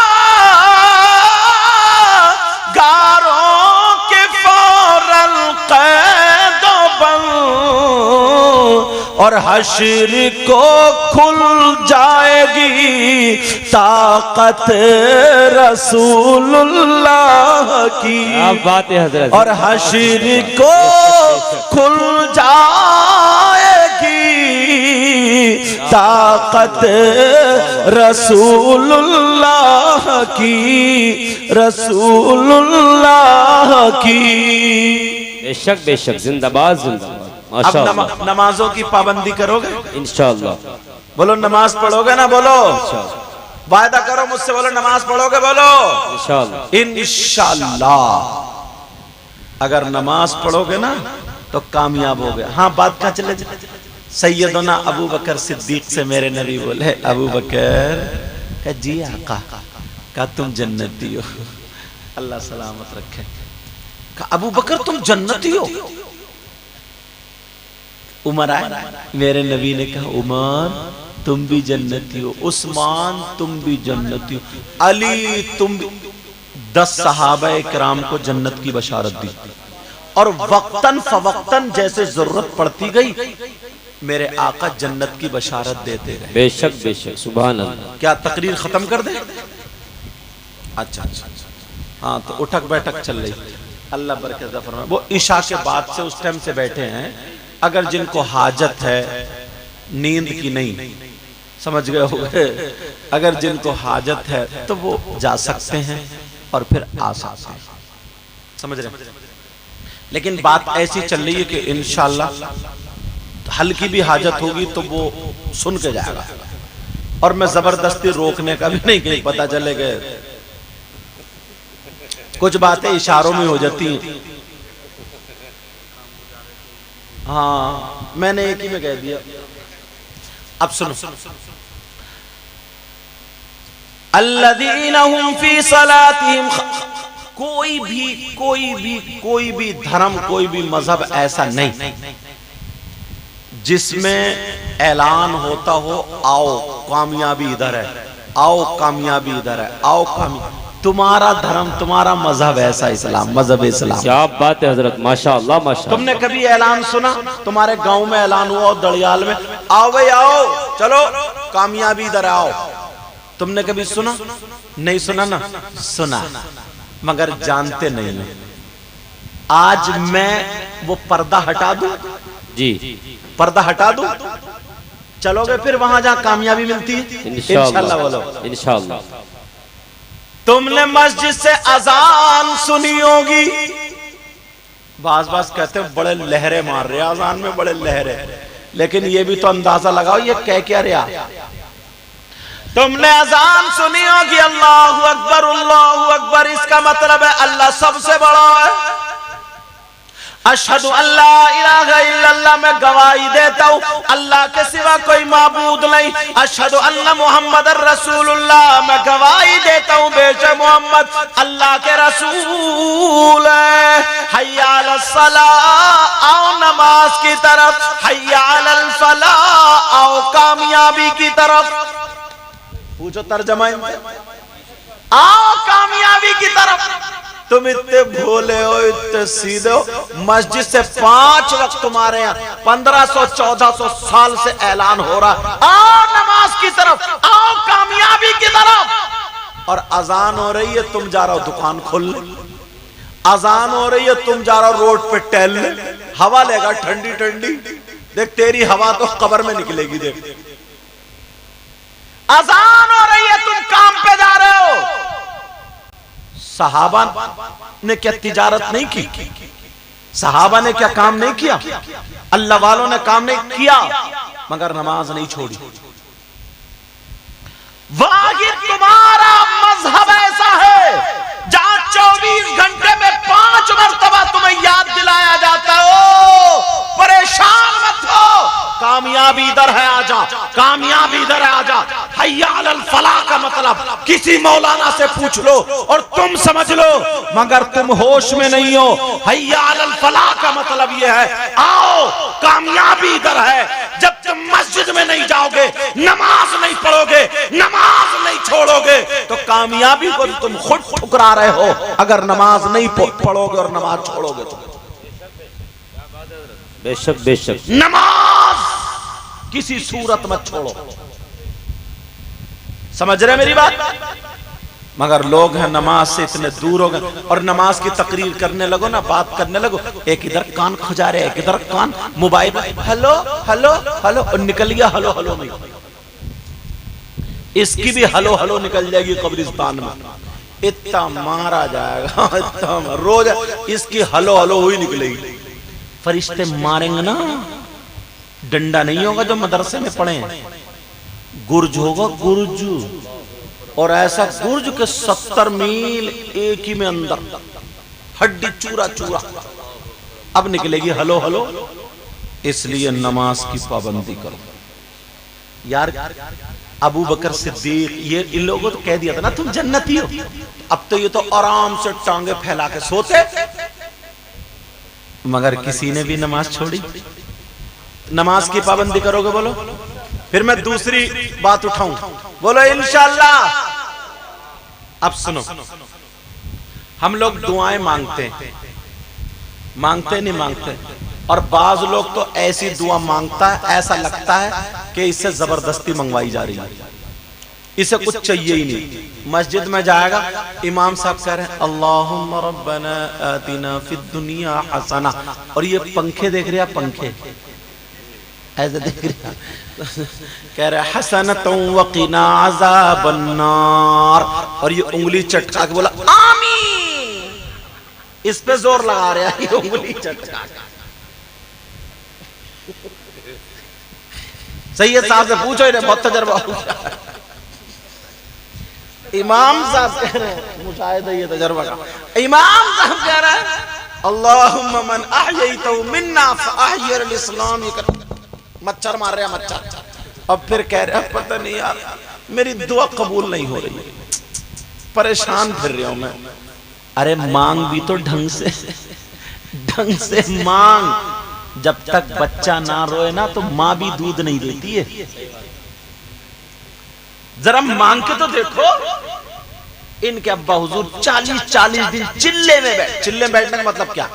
के फौरन कैदो बंद और हश्र को खुल जाएगी ताकत रसूलुल्लाह की। क्या बात है हजरत। और हश्र को खुल जाएगी ताकत रसूलुल्लाह की, रसूलुल्लाह की। बेशक बेशक, जिंदाबाद जिंदाबाद। अब नमाजों की पाबंदी करोगे इंशाअल्लाह? बोलो नमाज पढ़ोगे ना? बोलो वायदा करो मुझसे, बोलो नमाज पढ़ोगे? बोलो इंशाअल्लाह। इंशाअल्लाह अगर नमाज पढ़ोगे ना तो कामयाब हो गए। हाँ, बात कहाँ चले जाए? सैयदना अबू बकर सिद्दीक से मेरे नबी बोले, अबू बकर का जी आका का तुम जन्नती हो, अल्लाह सलामत रखे। का अबू बकर तुम जन्नती हो? उमर आए, मेरे नबी ने कहा उमर तुम भी जन्नती हो, उस्मान तुम भी जन्नती हो, अली तुम भी। 10 सहाबा इकराम को जन्नत की बशारत दी और वक्तन फवक्तन जैसे जरूरत पड़ती गई मेरे आका जन्नत की बशारत देते रहे। बेशक बेशक, सुभान अल्लाह। क्या तकरीर खत्म कर दे? अच्छा, हाँ तो उठक बैठक चल रही, अल्लाह बरकत फरमाए। वो इशा के बाद से उस टाइम से बैठे हैं। अगर जिनको हाजत है नींद की, नहीं समझ गए हो, अगर जिनको हाजत है तो वो जा सकते हैं और फिर आ सकते हैं, समझ रहे हैं? लेकिन बात ऐसी चल रही है कि इंशाअल्लाह हल्की भी हाजत होगी तो वो सुन के जाएगा और मैं जबरदस्ती रोकने का भी नहीं, कहीं पता चले गए कुछ बातें इशारों में हो जाती हैं। हाँ, मैंने एक ही में कह दिया। अब सुनो, अल्लज़ीना हुम फी सलातिहिम, कोई भी धर्म, कोई भी मजहब ऐसा नहीं जिसमें ऐलान होता हो आओ कामयाबी इधर है, आओ कामयाबी इधर है, आओ कामयाबी। तुम्हारा धर्म, तुम्हारा मजहब ऐसा इस्लाम, मजहब इस्लाम। क्या बात है हजरत, माशाअल्लाह माशाअल्लाह। तुमने कभी ऐलान सुना? तुम्हारे गांव में ऐलान हुआ दड़ियाल में, आओ भाई आओ, चलो कामयाबी इधर आओ। तुमने कभी सुना? नहीं सुना ना? सुना मगर जानते नहीं हो। आज मैं वो पर्दा हटा दूं जी, पर्दा हटा दूं, चलोगे फिर वहां जहां कामयाबी मिलती है? इंशाअल्लाह बोलो इंशाअल्लाह। तुमने मस्जिद से अजान सुनी होगी, बास कहते हैं बड़े लहरे मार रहे अजान में, बड़े लहरे, लेकिन ये भी तो अंदाजा लगाओ ये कह क्या रहा। तुमने अजान सुनी होगी अल्लाहु अकबर, इसका मतलब है अल्लाह सबसे बड़ा है। अशहदु अल्ला इलाहा इल्लल्लाह, मैं गवाही देता हूँ अल्लाह के सिवा कोई माबूद नहीं। अशहदु अन्ना मुहम्मदर रसूलुल्लाह, मैं गवाही देता हूँ बेशक मोहम्मद अल्लाह के रसूल है। हय्या अलस सलाह, आओ नमाज की तरफ, हय्या अलल फलाह, आओ कामयाबी की तरफ। पूछो तर्जमा, आओ कामयाबी की तरफ। तुम इतने भोले हो, इतने सीधे हो, मस्जिद से 5 वक्त तुम्हारे यहाँ 1500-1400 साल से ऐलान हो रहा, आओ नमाज की तरफ, आओ कामयाबी की तरफ। और अजान हो रही है, तुम जा रहे हो दुकान खोलने, अजान हो रही है, तुम जा रहे हो रोड पे टहलने, हवा लेगा ठंडी ठंडी, देख तेरी हवा तो कब्र में निकलेगी। देख अजान हो रही है, तुम काम पे जा रहे हो। सहाबा ने क्या तिजारत नहीं की? सहाबा ने क्या काम नहीं किया? अल्लाह वालों ने काम नहीं किया मगर नमाज नहीं छोड़ी। वाही तुम्हारा मजहब ऐसा है जहां 24 घंटे में 5 मरतबा तुम्हें याद दिलाया जाता हो, परेशान मत हो, कामयाबी इधर है आजा, कामयाबी इधर है आजा। हय्या अलल फलाह का मतलब किसी मौलाना से पूछ लो और तुम समझ लो, मगर तुम होश में नहीं हो। हय्या अलल फलाह का मतलब यह है आओ कामयाबी इधर है। जब तुम मस्जिद में नहीं जाओगे, नमाज नहीं पढ़ोगे, नमाज नहीं छोड़ोगे, तो कामयाबी को तुम खुद ठुकरा रहे हो। अगर नमाज नहीं पढ़ोगे और नमाज छोड़ोगे तो बेशक बेशक नमाज किसी सूरत मत छोड़ो। समझ रहे मेरी बात? मगर लोग हैं नमाज से इतने दूर हो गए, और नमाज की तकरीर करने लगो ना, बात करने लगो, एक इधर कान खुजा रहे, एक इधर कान, मोबाइल हेलो हेलो हेलो, और निकल गया हेलो हेलो नहीं। इसकी भी हेलो हेलो निकल जाएगी कब्रिस्तान में, इतना मारा जाएगा, इतना रोज इसकी हेलो हेलो हुई निकलेगी। फरिश्ते मारेंगे ना, डंडा नहीं होगा जो मदरसे में पढ़े, गुर्ज होगा, गुर्ज, और ऐसा गुर्ज के 70 मील एक ही में अंदर, हड्डी चूरा चूरा। अब निकलेगी हेलो हेलो। इसलिए नमाज की पाबंदी करो यार। अबू बकर सिद्दीक ये इन लोगों को तो कह दिया था ना तुम जन्नती हो, अब तो ये तो आराम से टांगे फैला के सोते, मगर किसी ने भी नमाज छोड़ी। नमाज की पाबंदी करोगे बोलो। फिर मैं दूसरी बात उठाऊं, बोलो इंशाअल्लाह। अब सुनो, हम लोग दुआएं मांगते हैं, मांगते नहीं मांगते, और बाज लोग तो ऐसी दुआ मांगता है ऐसा लगता है कि इससे जबरदस्ती मंगवाई जा रही है, इसे कुछ चाहिए ही नहीं। मस्जिद में जाएगा, इमाम साहब कह रहे हैं अल्लाहुम्मा रब्बना आतिना फिद दुनिया हसना, और ये पंखे देख रहे हैं, पंखे ऐसे देख रहे हैं, कह रहे हसनतुं वक़िना अज़ाबन्नार, और ये उंगली चटका के बोला आमीन, इस पे जोर लगा रहा है, ये उंगली चटका। सैयद साहब से पूछो, इन्हें बहुत तजर्बा हुआ। इमाम साहब कह रहे हैं, मुशाहिदा ये तजर्बा का, इमाम साहब कह रहे हैं अल्लाहुम्मा मन अहयैतहु मिन्ना फअहयिल इस्लाम, मच्छर मार रहे हैं मच्छर। अब फिर कह रहे हैं पता नहीं यार मेरी दुआ कबूल नहीं हो रही, परेशान फिर रहा हूं मैं। अरे मांग भी तो ढंग से मांग। जब तक बच्चा ना रोए ना तो माँ भी दूध नहीं देती है। जरा मांग के तो देखो। इनके अब्बा हुजूर 40-40 दिन चिल्ले में बैठने का मतलब क्या?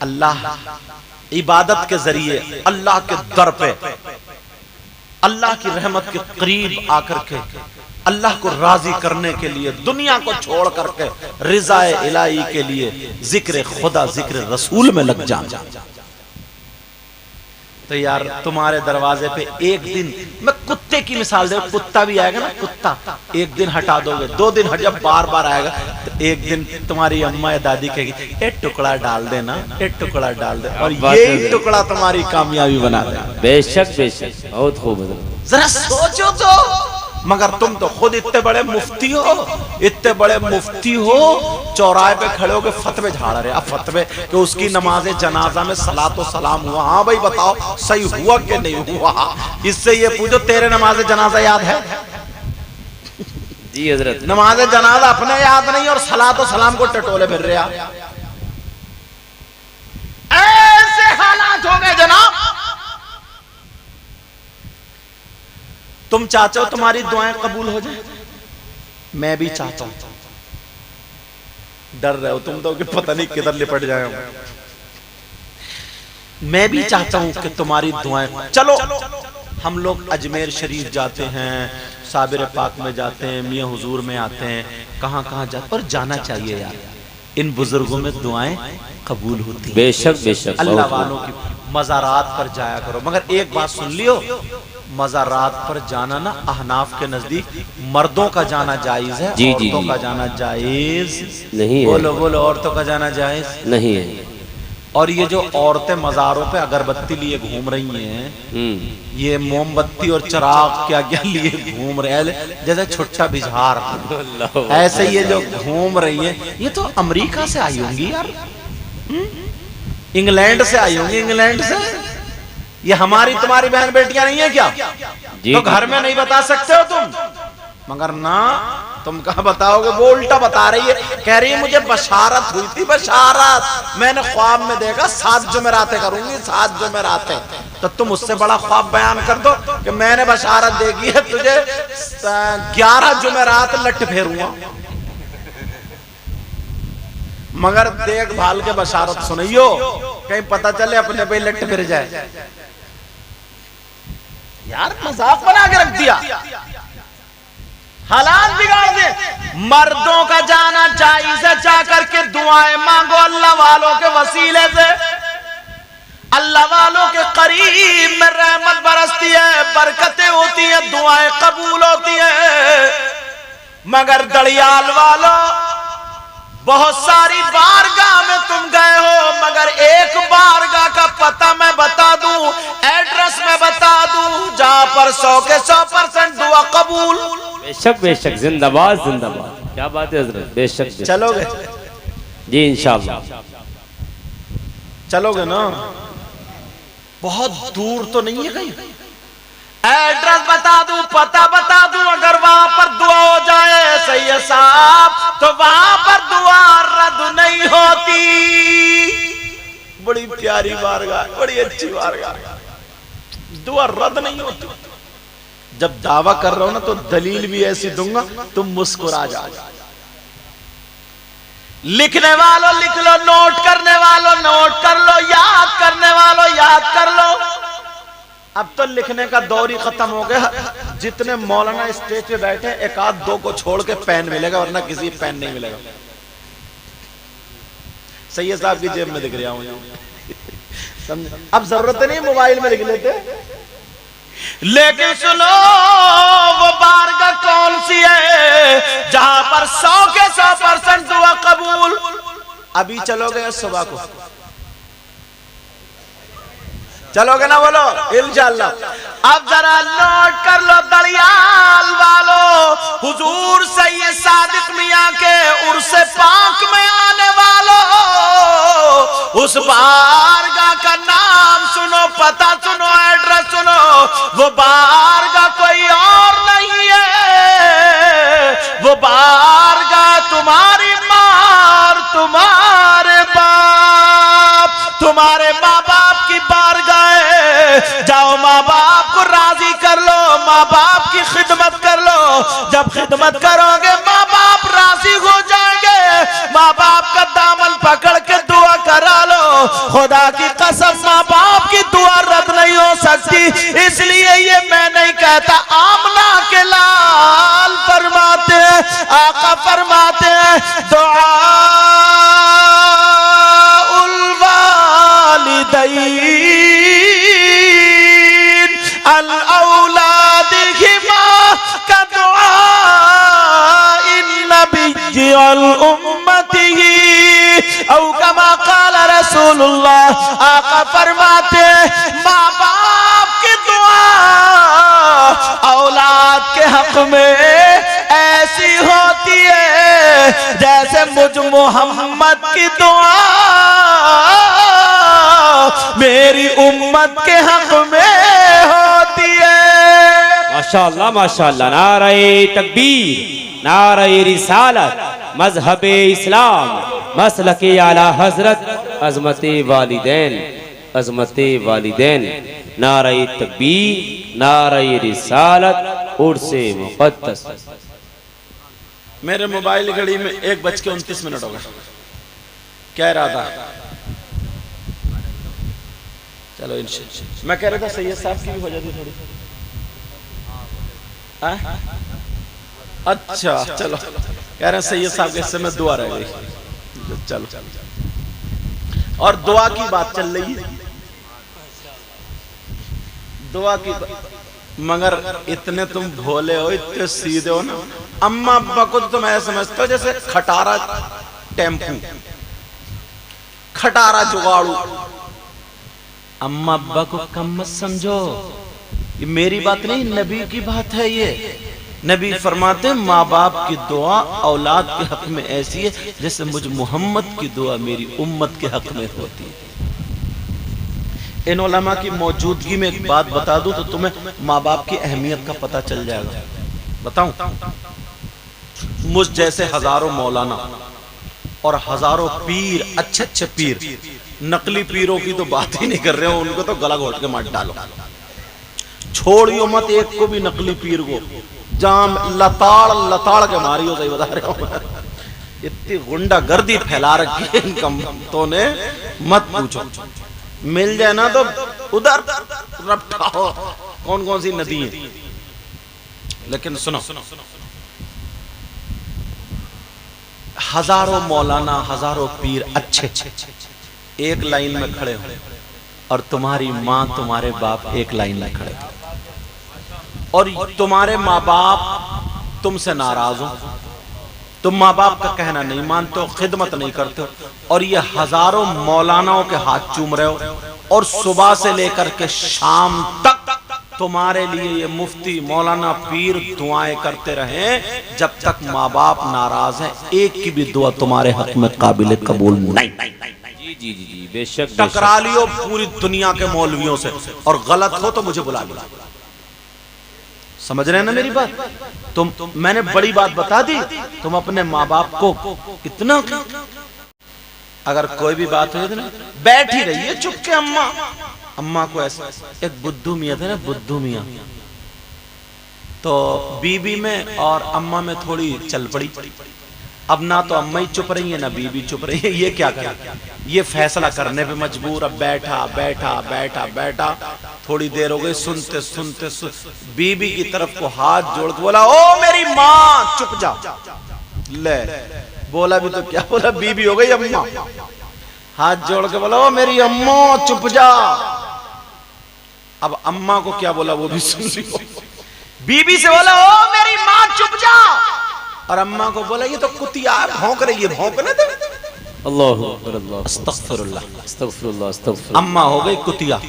अल्लाह इबादत के जरिए अल्लाह के दर पे अल्लाह की रहमत के करीब आकर के अल्लाह को राजी करने के लिए दुनिया को छोड़ करके रिज़ाए इलाही के लिए जिक्र खुदा जिक्र रसूल में लग जा। तो यार तुम्हारे दरवाजे पे एक दिन, मैं कुत्ते की मिसाल दे, कुत्ता भी आएगा ना, कुत्ता एक दिन हटा दोगे, 2 दिन हट, जब बार बार आएगा तो एक दिन तुम्हारी अम्मा या दादी कहेगी एक टुकड़ा डाल देना, एक टुकड़ा डाल दे, और यही टुकड़ा तुम्हारी कामयाबी बना देगा। बेशक बेशक, बहुत खूब। जरा सोचो तो। मगर तुम तो खुद इतने बड़े मुफ्ती हो, चौराहे पे खड़े होकर फतवे झाड़ रहे। अब फतवे कि उसकी नमाज़े जनाजा में सलात व सलाम हुआ, हाँ भाई बताओ सही हुआ कि नहीं हुआ? इससे ये पूछो तेरे नमाज़े जनाजा याद है? जी हजरत, नमाज़े जनाजा अपने याद नहीं और सलात व सलाम को टटोले फिर रहे। ऐसे हालात हो गए जनाब। तुम चाहते हो तुम्हारी दुआएं कबूल हो जाए, मैं भी चाहता हूं। डर रहे हो तुम तो कि पता नहीं किधर लिपट जाए। मैं भी चाहता हूं कि तुम्हारी दुआएं, चलो हम लोग अजमेर शरीफ जाते हैं, साबिर पाक में जाते हैं, मियां हुजूर में आते हैं, कहां कहां जाते, और जाना चाहिए यार। इन बुजुर्गों में दुआएं कबूल होती हैं। बेशक बेशक, अल्लाह वालों की मज़ारात पर जाया करो। मगर एक बात सुन लियो, मज़ारात पर जाना ना अहनाफ के नजदीक मर्दों का जाना जायज है, औरतों का जाना जायज नहीं है। बोलो औरतों का जाना जायज नहीं है। और ये जो औरतें मज़ारों पे अगरबत्ती लिए घूम रही हैं, ये मोमबत्ती और चिराग क्या क्या लिए घूम रहे हैं, जैसे छुट्टा बिजहार, ऐसे ये जो घूम रही है, ये तो अमेरिका से आई होंगी यार, इंग्लैंड से आई होंगी, इंग्लैंड से। ये हमारी तुम्हारी बहन बेटियां नहीं है क्या? तो घर में नहीं बता सकते हो तुम? मगर ना, तुम कहाँ बताओगे? वो उल्टा बता रही है, कह रही है मुझे बशारत हुई थी, बशारत मैंने ख्वाब में देखा 7 जुमेरातें करूंगी, 7 जुमेरातें। तो तुम उससे बड़ा ख्वाब बयान कर दो कि मैंने बशारत देखी है तुझे 11 जुमेरात लट फेरूंगा। मगर देख भाल के बशारत सुनियो, कहीं पता चले अपने पे लट फिर जाए। यार मजाक बना के रख दिया, हालात बिगाड़ दे। मर्दों का जाना जायज है, जा करके दुआएं मांगो अल्लाह वालों के वसीले से। अल्लाह वालों के करीब में रहमत बरसती है, बरकतें होती है, दुआएं कबूल होती है। मगर दड़ियाल वालों, बहुत सारी बारगाह में तुम गए हो, मगर एक बारगाह का पता मैं बता दूं, एड्रेस मैं बता दूं, जहां पर 100 के 100% दुआ कबूल। बेशक बेशक, जिंदाबाद जिंदाबाद, क्या बात है हजरत, बेशक। चलोगे जी इंशाअल्लाह, चलोगे ना? बहुत दूर तो नहीं है कहीं? एड्रेस बता दूं, पता बता दूं, अगर वहां पर दुआ हो जाए सैयद साहब, तो वहां पर दुआ रद्द नहीं होती। बड़ी प्यारी बारगाह, बड़ी अच्छी बारगाह, दुआ रद्द नहीं होती। जब दावा कर रहा हूं ना, तो दलील भी ऐसी दूंगा तुम मुस्कुरा जाओ। लिखने वालों लिख लो, नोट करने वालों नोट कर लो, याद करने वालों याद कर लो। अब तो लिखने का दौर ही खत्म हो गया। जितने मौलाना स्टेज पे बैठे, एक आध दो को छोड़ के पेन मिलेगा, वरना किसी पेन नहीं मिलेगा। सैयद साहब की जेब में दिख रहा हूं, समझे? अब जरूरत नहीं मोबाइल में लिख लेते। लेकिन सुनो, वो बारगाह कौन सी है जहां पर 100 के 100% दुआ कबूल? अभी चलोगे सुबह को? चलोगे ना? बोलो इंशाअल्लाह। अब जरा नोट कर लो दड़ियाल वालों, हुजूर सैयद सादिक मियां के उर्स पाक में आने वालों, उस बारगाह का नाम सुनो, पता सुनो, एड्रेस सुनो। वो बारगाह कोई और नहीं है, वो बारगाह तुम्हारी माँ, तुम्हारे बाप, तुम्हारे माँ बाप की बारगाह है। जाओ माँ बाप को राजी कर लो, माँ बाप की खिदमत कर लो। जब खिदमत करोगे माँ बाप राजी हो जाएंगे। माँ बाप का दामन पकड़ के दुआ करा लो। खुदा की कसम, माँ बाप की दुआ रद्द नहीं हो सकती। इसलिए ये मैं नहीं कहता, आमना के लाल फरमाते हैं, आका फरमाते हैं, दुआ आका फरमाते, माँ बाप की दुआ औलाद के हक में ऐसी होती है जैसे मुझ मोहम्मद की दुआ मेरी उम्मत के हक में होती है। माशाअल्लाह माशाअल्लाह, नारे तकबीर, नारे रिसालत, मजहबे इस्लाम, मसलके आला हजरत, अजमते वालिदैन, अजमते वालिदैन, नारे तकबीर, नारे रिसालत, उर्से मुक़द्दस। मेरे मोबाइल घड़ी में 1:29 हो गए। क्या इरादा? चलो इंशाअल्लाह। मैं कह रहा था सैयद साहब की भी हो जाती थोड़ी। अच्छा चलो, कह रहे हैं सैयद साहब के हिस्से में दुआ रह गई। चलो, और दुआ की बात चल रही है, दुआ की। मगर इतने तुम भोले हो, इतने सीधे हो ना। अम्मा अब्बा को तुम ऐसे समझते हो जैसे खटारा टेम्पू। खटारा जुगाड़ू। अम्मा अब्बा को कम मत समझो, ये मेरी बात नहीं, नबी की बात है। ये नबी फरमाते माँ बाप की दुआ औलाद के हक में ऐसी है जैसे मुझ मोहम्मद की दुआ मेरी उम्मत के हक में होती है। इन उलमा की मौजूदगी में एक बात बता दूं तो तुम्हें माँ बाप की अहमियत का पता चल जाएगा। बताऊं, मुझ जैसे हजारों मौलाना और हजारों पीर, अच्छे अच्छे पीर, नकली पीरों की तो बात ही नहीं कर रहे हो, उनको तो गला घोट के मार डालो, छोड़ियो मत एक को भी नकली पीर को, जाम लताड़ लताड़ के मारियो। सही बता रहे हो, इतनी गुंडागर्दी फैला रखी है इन कमतों ने, मत पूछो। मिल जाए ना तो उधर रपटाओ कौन कौन सी नदी है। लेकिन सुनो, हजारों मौलाना, हजारों पीर अच्छे एक लाइन में खड़े हो और तुम्हारी माँ तुम्हारे बाप एक लाइन में खड़े हो और तुम्हारे माँ बाप तुमसे नाराज हो, तुम माँ बाप का कहना नहीं मानते हो, खिदमत नहीं करते हो, और ये हजारों मौलानाओं के हाथ चूम रहे हो और सुबह से लेकर के शाम तक तुम्हारे लिए ये मुफ्ती मौलाना पीर दुआएं करते रहे, जब तक माँ बाप नाराज है एक की भी दुआ तुम्हारे हक में काबिल कबूल नहीं। जी जी जी बेशक। टकरा लियो पूरी दुनिया के मौलवियों से और गलत हो तो मुझे बुला लो। समझ रहे हैं ना मेरी बात? तुम मैंने बड़ी बात बता दी, तुम अपने माँ बाप को इतना, अगर कोई भी बात हो ना बैठ ही रही है चुप के। अम्मा को ऐसा, एक बुद्धू मियाँ थे ना, बुद्धू मियाँ, तो बीबी में और अम्मा में थोड़ी चल पड़ी। अब ना तो अम्मा ही चुप रही है ना बीबी चुप रही है, ये क्या करे, ये फैसला करने पे मजबूर। अब बैठा बैठा बैठा बैठा, थोड़ी देर हो गई, सुनते सुनते बीबी की तरफ को हाथ जोड़ के बोला, ओ मेरी माँ चुप जा। ले बोला भी तो क्या बोला, बीबी हो गई अम्मा। हाथ जोड़ के बोला, ओ मेरी अम्मा चुप जा। अब अम्मा को क्या बोला वो भी सुन ली। बीबी से बोला, ओ मेरी माँ चुप जा, और अम्मा को बोला ये तो कुतिया भौंक रही है, भौंकने दे। अल्लाहु अकबर, अल्लाह अस्तगफिरुल्लाह अस्तगफिरुल्लाह अस्तगफिरुल्लाह। अम्मा हो गई कुतिया।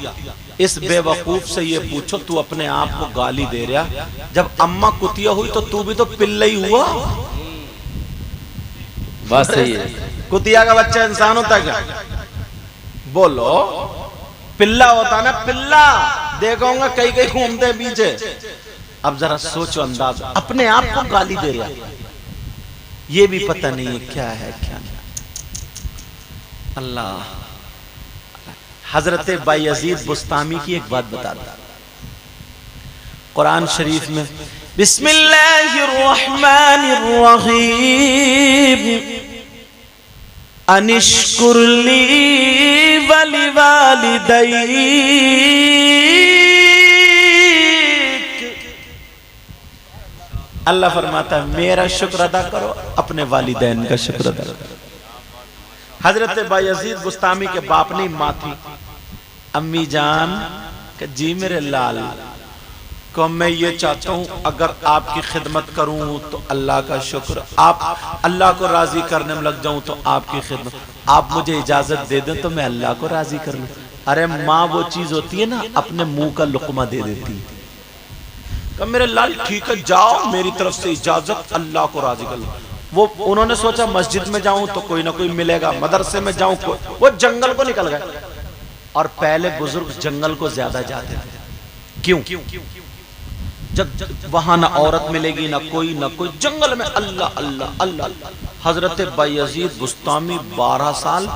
इस बेवकूफ से ये पूछो, तू अपने आप को गाली दे रहा, जब अम्मा कुतिया हुई तो तू भी तो पिल्ला ही हुआ। बात सही है। कुतिया का बच्चा इंसान होता क्या? बोलो, पिल्ला होता ना, पिल्ला। देखोगे कई कई घूमते पीछे। अब जरा सोचो, अंदाज, अपने आप को गाली दे रहा, ये भी पता नहीं है क्या है क्या नहीं। अल्लाह। हजरत बायजीद बुस्तामी की एक बात बता दूं, कुरान शरीफ में बिस्मिल्लाहिर्रहमानिर्रहीम अनिश्कुरली वली वालिदैक। अल्लाह फरमाता है मेरा शुक्र अदा करो, अपने वालिदैन का शुक्र अदा करो। हजरत बायजीद बुस्तामी के बाप ने माँ थी, अम्मी जान कि जी मेरे लाल को मैं ये चाहता हूँ अगर आपकी खिदमत करूँ तो अल्लाह का शुक्र, आप अल्लाह को राजी करने में लग जाऊँ तो आपकी खिदमत, आप मुझे इजाजत दे दें तो मैं अल्लाह को राजी कर लूँ। अरे माँ वो चीज होती है ना, अपने मुंह का लुकमा दे देती है। कब मेरे लाल ठीक है जाओ, मेरी तरफ से इजाजत, अल्लाह को राजी कर लो। वो उन्होंने सोचा मस्जिद में जाऊं तो कोई ना कोई मिलेगा, मदरसे में जाऊं वो जंगल को निकल गए। और पहले बुजुर्ग जंगल को ज्यादा जाते थे, क्यों? जब वहां ना औरत मिलेगी ना कोई जंगल में अल्लाह अल्लाह अल्लाह। हजरत बायजीद बुस्तामी 12 साल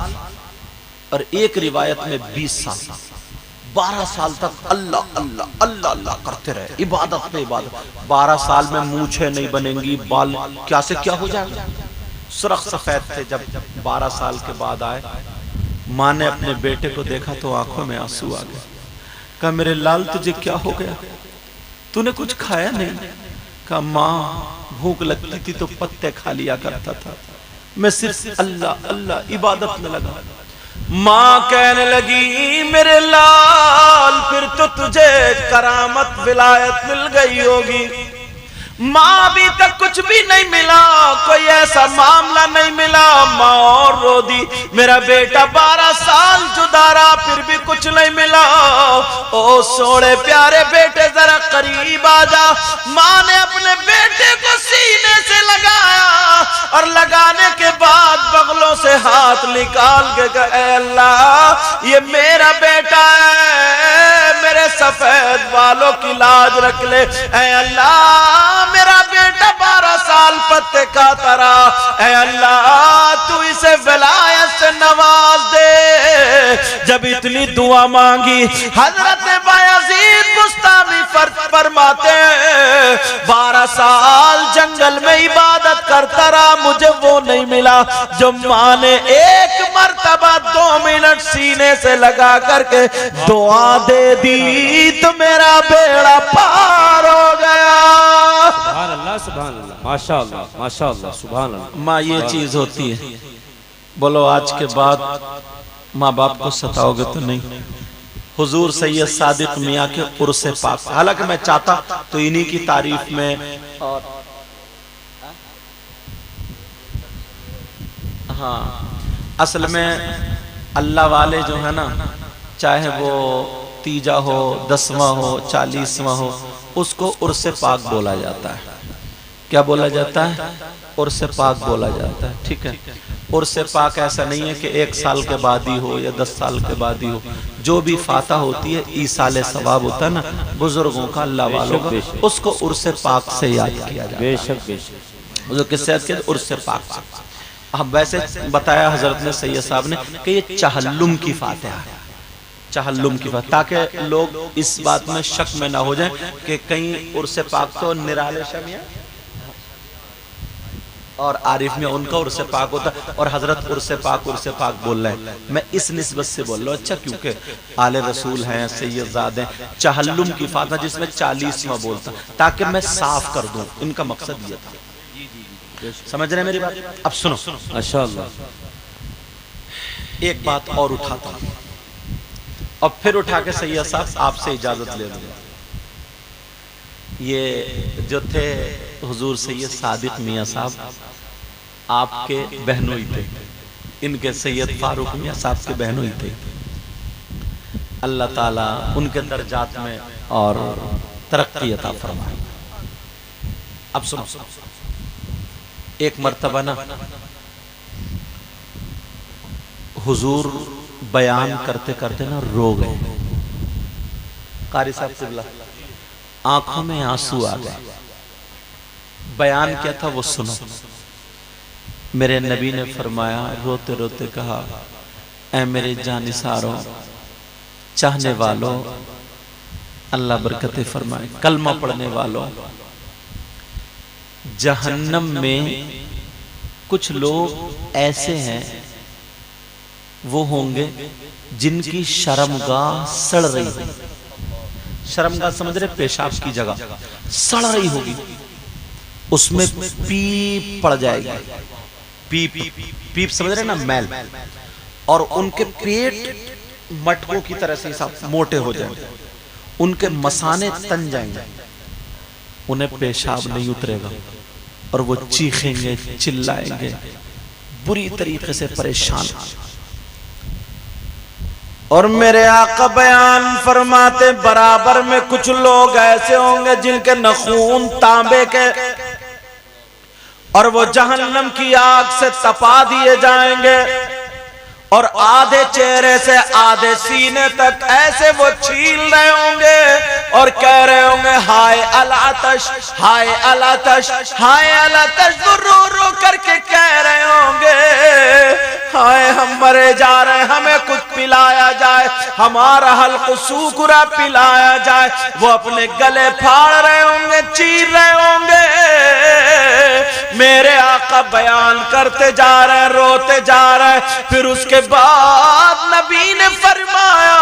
और एक रिवायत में 20 साल, 12 साल तक अल्लाह अल्लाह अल्लाह अल्लाह करते रहे, इबादत पे इबादत। 12 साल में मूछें नहीं बनेंगी, बाल क्या से क्या हो जाएगा, सुरख सफेद थे। जब 12 साल के बाद आए, माँ ने अपने बेटे को देखा तो आंखों में आंसू आ गए। कहा मेरे लाल तुझे क्या हो गया, तूने कुछ खाया नहीं? कहा माँ भूख लगती थी तो पत्ते खा लिया करता था, मैं सिर्फ अल्लाह अल्लाह इबादत में लगा। माँ कहने लगी मेरे लाल फिर तो तुझे करामत विलायत मिल गई होगी। माँ अभी तक कुछ भी नहीं मिला, कोई ऐसा मामला नहीं मिला। माँ और रो दी, मेरा बेटा 12 साल जुदा रहा, फिर भी कुछ नहीं मिला। ओ सोने प्यारे बेटे जरा करीब आ जा। माँ ने अपने बेटे को सीने से लगाया और लगाने के बाद बगलों से हाथ निकाल के कहा, अल्लाह ये मेरा बेटा है, मेरे सफेद बालों की लाज रख ले। ऐ अल्लाह मेरा बेटा 12 साल पत्ते का तरा, ऐ अल्लाह तू इसे विलायत से नवाज दे। जब इतनी दुआ मांगी हजरत बायजीद बुस्तामी फरमाते 12 साल जंगल में इबादत करता रहा, मुझे वो नहीं मिला जो माँ ने एक मर्तबा 2 मिनट सीने से लगा करके दुआ दे दी तो मेरा बेड़ा पार हो गया। सुभान अल्लाह, सुभान अल्लाह, माशाअल्लाह, माशाअल्लाह, सुभान अल्लाह। माँ ये चीज होती है। बोलो आज के बाद माँ बाप को सताओगे तो नहीं। हुजूर सैयद सादिक मियाँ के उर्से पाक, हालांकि मैं चाहता तो इन्हीं की तारीफ में और हाँ, असल में अल्लाह वाले जो है ना, चाहे वो तीजा हो, 10वां हो, 40वां हो, उसको उर्से पाक बोला जाता है। क्या बोला जाता है? उर्से पाक बोला जाता है। ठीक है, उर्से पाक ऐसा नहीं है कि 1 साल के बाद ही हो या 10 साल के बाद ही हो। जो भी फाता होती है ईसाले सवाब होता है ना बुजुर्गों का, अल्लाह वालों का, उसको उर्से पाक से याद किया जाता है। बेशक बेशक, जो किससे याद किया? उर्से पाक से। हम वैसे बताया हजरत ने, सैयद साहब ने, कि ये चहल्लुम की फातिहा है, चहल्लुम की फातिहा, ताकि लोग इस बात में शक में ना हो जाए कि कहीं उर्से पाक तो निराले शमिया और आरिफ में उनका उर्से पाक होता और हजरत उर्से पाक बोल रहे हैं। मैं इस निस्बत से बोल रहा हूँ, अच्छा क्योंकि आले रसूल हैं, सैयदादे, चहल्लुम की फातिहा जिसमें 40वां बोलता, ताकि मैं साफ कर दूं। इनका मकसद ये था। समझ रहे हैं मेरी बात? अब सुनो, माशाअल्लाह। एक बात और उठाता हूं और फिर उठा के सैयद साहब आपसे इजाजत ले लूंगा। ये जो थे हुजूर सैयद सादिक मियाँ साहब, आपके बहनोई थे, इनके सैयद फारूक मियाँ साहब के बहनोई थे। अल्लाह ताला उनके दर्जात में और तरक्की अता फरमाए। अब सुनो, एक मर्तबा ना हुजूर बयान करते करते ना रो गए। कारी साहब सिबला आंखों में आंसू आ गए। बयान क्या था वो सुनो। मेरे नबी ने फरमाया, रोते रोते कहा, ऐ मेरे जानिसारों, चाहने वालों, अल्लाह बरकतें फरमाए, कलमा पढ़ने वालों, जहन्नम में कुछ लोग ऐसे हैं, वो होंगे जिनकी शर्मगाह सड़ रही है। शर्मगाह समझ रहे? पेशाब की जगह सड़ रही होगी, उसमें पीप पड़ जाएगी। पीप पीप समझ रहे ना, मैल, और उनके पेट मटकों की तरह से सब मोटे हो जाएंगे, उनके मसाने तन जाएंगे, उन्हें पेशाब नहीं उतरेगा और वो चीखेंगे, चिल्लाएंगे, बुरी तरीके से परेशान। और मेरे आका बयान फरमाते, बराबर में कुछ लोग ऐसे होंगे जिनके नखून तांबे के, और वो जहन्नम की आग से तपा दिए जाएंगे, और आधे चेहरे से आधे सीने तक ऐसे वो छील रहे होंगे और कह रहे होंगे, हाय अलातश, हाय अलातश, हाय अलातश। वो रो रो करके कह रहे होंगे, हाय हम मरे जा रहे हैं, हमें कुछ पिलाया जाए, हमारा हल्क सूकुरा पिलाया जाए। वो अपने गले फाड़ रहे होंगे, चीर रहे होंगे। मेरे आका बयान करते जा रहे हैं, रोते जा रहे हैं। फिर उसके बाद नबी ने फरमाया,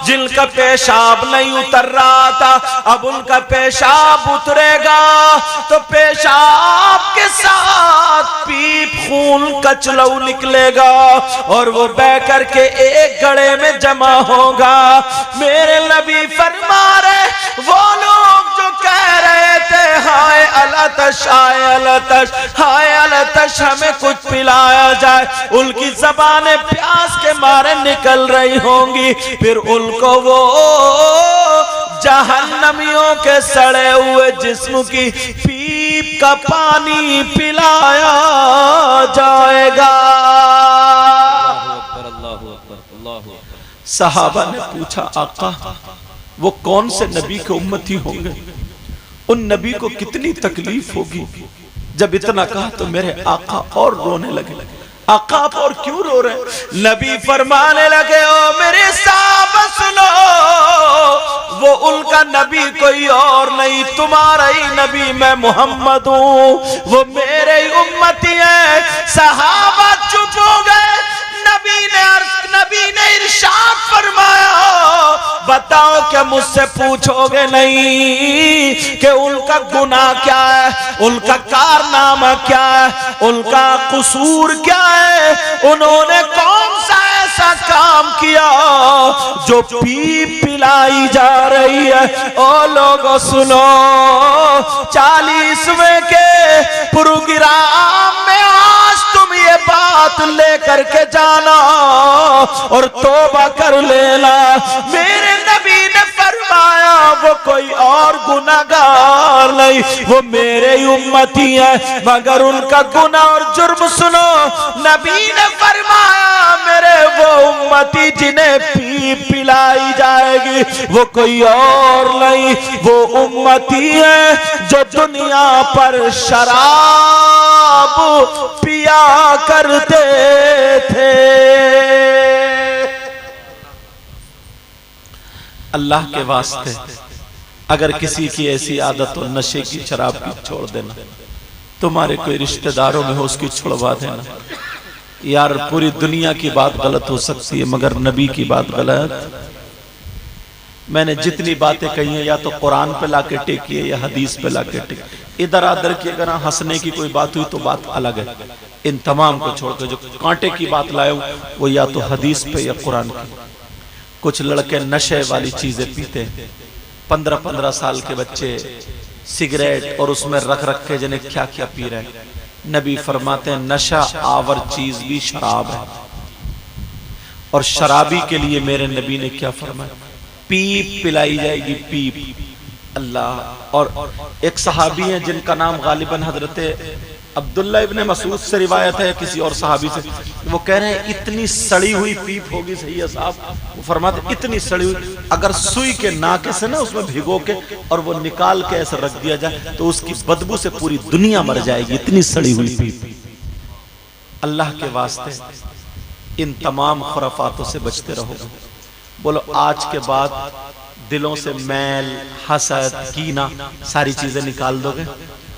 जिनका पेशाब नहीं उतर रहा था, अब उनका पेशाब उतरेगा, तो पेशाब के साथ पीप, खून, कचलऊ निकलेगा और वो बह करके एक गड़े में जमा होगा। मेरे नबी फरमा रहे, वो लोग जो कह रहे थे, हाय अलतश, हाय अलतश, हाय अलतश, हमें कुछ पिलाया जाए। उनकी ज़बानें प्यास के मारे निकल रही होंगी, फिर उनको वो जहन्नमियों के सड़े हुए जिस्म की पीप का पानी पिलाया जाएगा। सहाबा ने पूछा, आका वो कौन से नबी के उम्मती होंगे, उन नबी को कितनी तकलीफ होगी। जब इतना कहा तो मेरे आका और रोने लगे। आका आप और क्यों रो रहे? नबी फरमाने लगे, ओ मेरे साहबा सुनो, वो उनका नबी कोई और नहीं, तुम्हारा ही नबी मैं मोहम्मद हूँ, वो मेरे ही उम्मती है। सहाबा चुप हो गए। नबी ने इरशाद फरमाया, बताओ क्या मुझसे पूछोगे नहीं कि उनका गुनाह क्या है, उनका कारनामा क्या है, उनका कसूर क्या है, उन्होंने कौन सा ऐसा काम किया जो पीप पिलाई जा रही है। ओ लोगों सुनो, 40वें के प्रोग्राम में आज तुम ये बात लेकर के जाना और तौबा कर लेना। मेरे नबी ने फरमाया वो कोई और गुनाहगार नहीं, वो मेरे ही उम्मती है, मगर उनका गुनाह और जुर्म सुनो। नबी ने फरमाया मेरे वो उम्मती जिन्हें पीप पिलाई जाएगी वो कोई और नहीं, वो उम्मती है जो दुनिया पर शराब पिया करते थे। अल्लाह के वास्ते अगर किसी की ऐसी आदत हो नशे की, शराब की, छोड़ देना। तुम्हारे कोई रिश्तेदारों में हो उसकी छुड़वा देना। यार पूरी दुनिया की बात गलत हो सकती है मगर नबी की बात गलत। मैंने जितनी बातें कही हैं या तो कुरान पे लाके टेकी है या हदीस पे लाके टेकी। इधर आधर की अगर हंसने की कोई बात हुई तो बात अलग है। इन तमाम को छोड़कर जो कांटे की बात लाए वो या तो हदीस पे या कुरान की। कुछ लड़के नशे वाली चीजें पीते, 15-15 साल के बच्चे सिगरेट और उसमें रख रख के जिन्हें क्या क्या पी रहे हैं। नबी फरमाते हैं नशा आवर चीज भी शराब है, और शराबी के लिए मेरे नबी ने क्या फरमाया, पीप पिलाई जाएगी, पीप। अल्लाह। और एक सहाबी है जिनका नाम गालिबन हजरत अब्दुल्ला इब्ने मसूद से रिवायत है, किसी और सहाबी से, वो कह रहे हैं इतनी सड़ी हुई पीप होगी सैयद साहब, वो फरमाते इतनी सड़ी हुई, अगर सुई के नाके से ना उसमें भिगो के और वो निकाल के ऐसे रख दिया जाए तो उसकी बदबू से पूरी दुनिया मर जाएगी, इतनी सड़ी हुई पीप। अल्लाह के वास्ते इन तमाम खुराफातों से बचते रहोगे। बोलो आज के बाद दिलों से मैल, हसद, कीना सारी चीजें निकाल दोगे?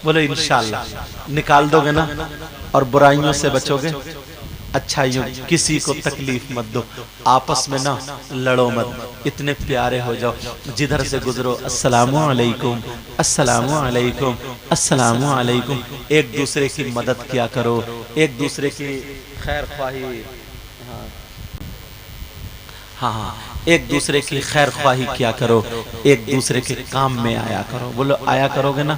बोले इंशाअल्लाह निकाल दोगे ना। और बुराइयों से बचोगे, अच्छाइयों, किसी को तकलीफ मत दो, आपस में ना लड़ो मत, इतने प्यारे हो जाओ, जिधर से गुजरो अस्सलामु अलैकुम, अस्सलामु अलैकुम, अस्सलामु अलैकुम। एक दूसरे की मदद किया करो, एक दूसरे की खैर ख्वाही, हाँ, एक दूसरे की खैर ख्वाही किया करो, एक दूसरे के काम में आया करो। बोलो आया करोगे ना?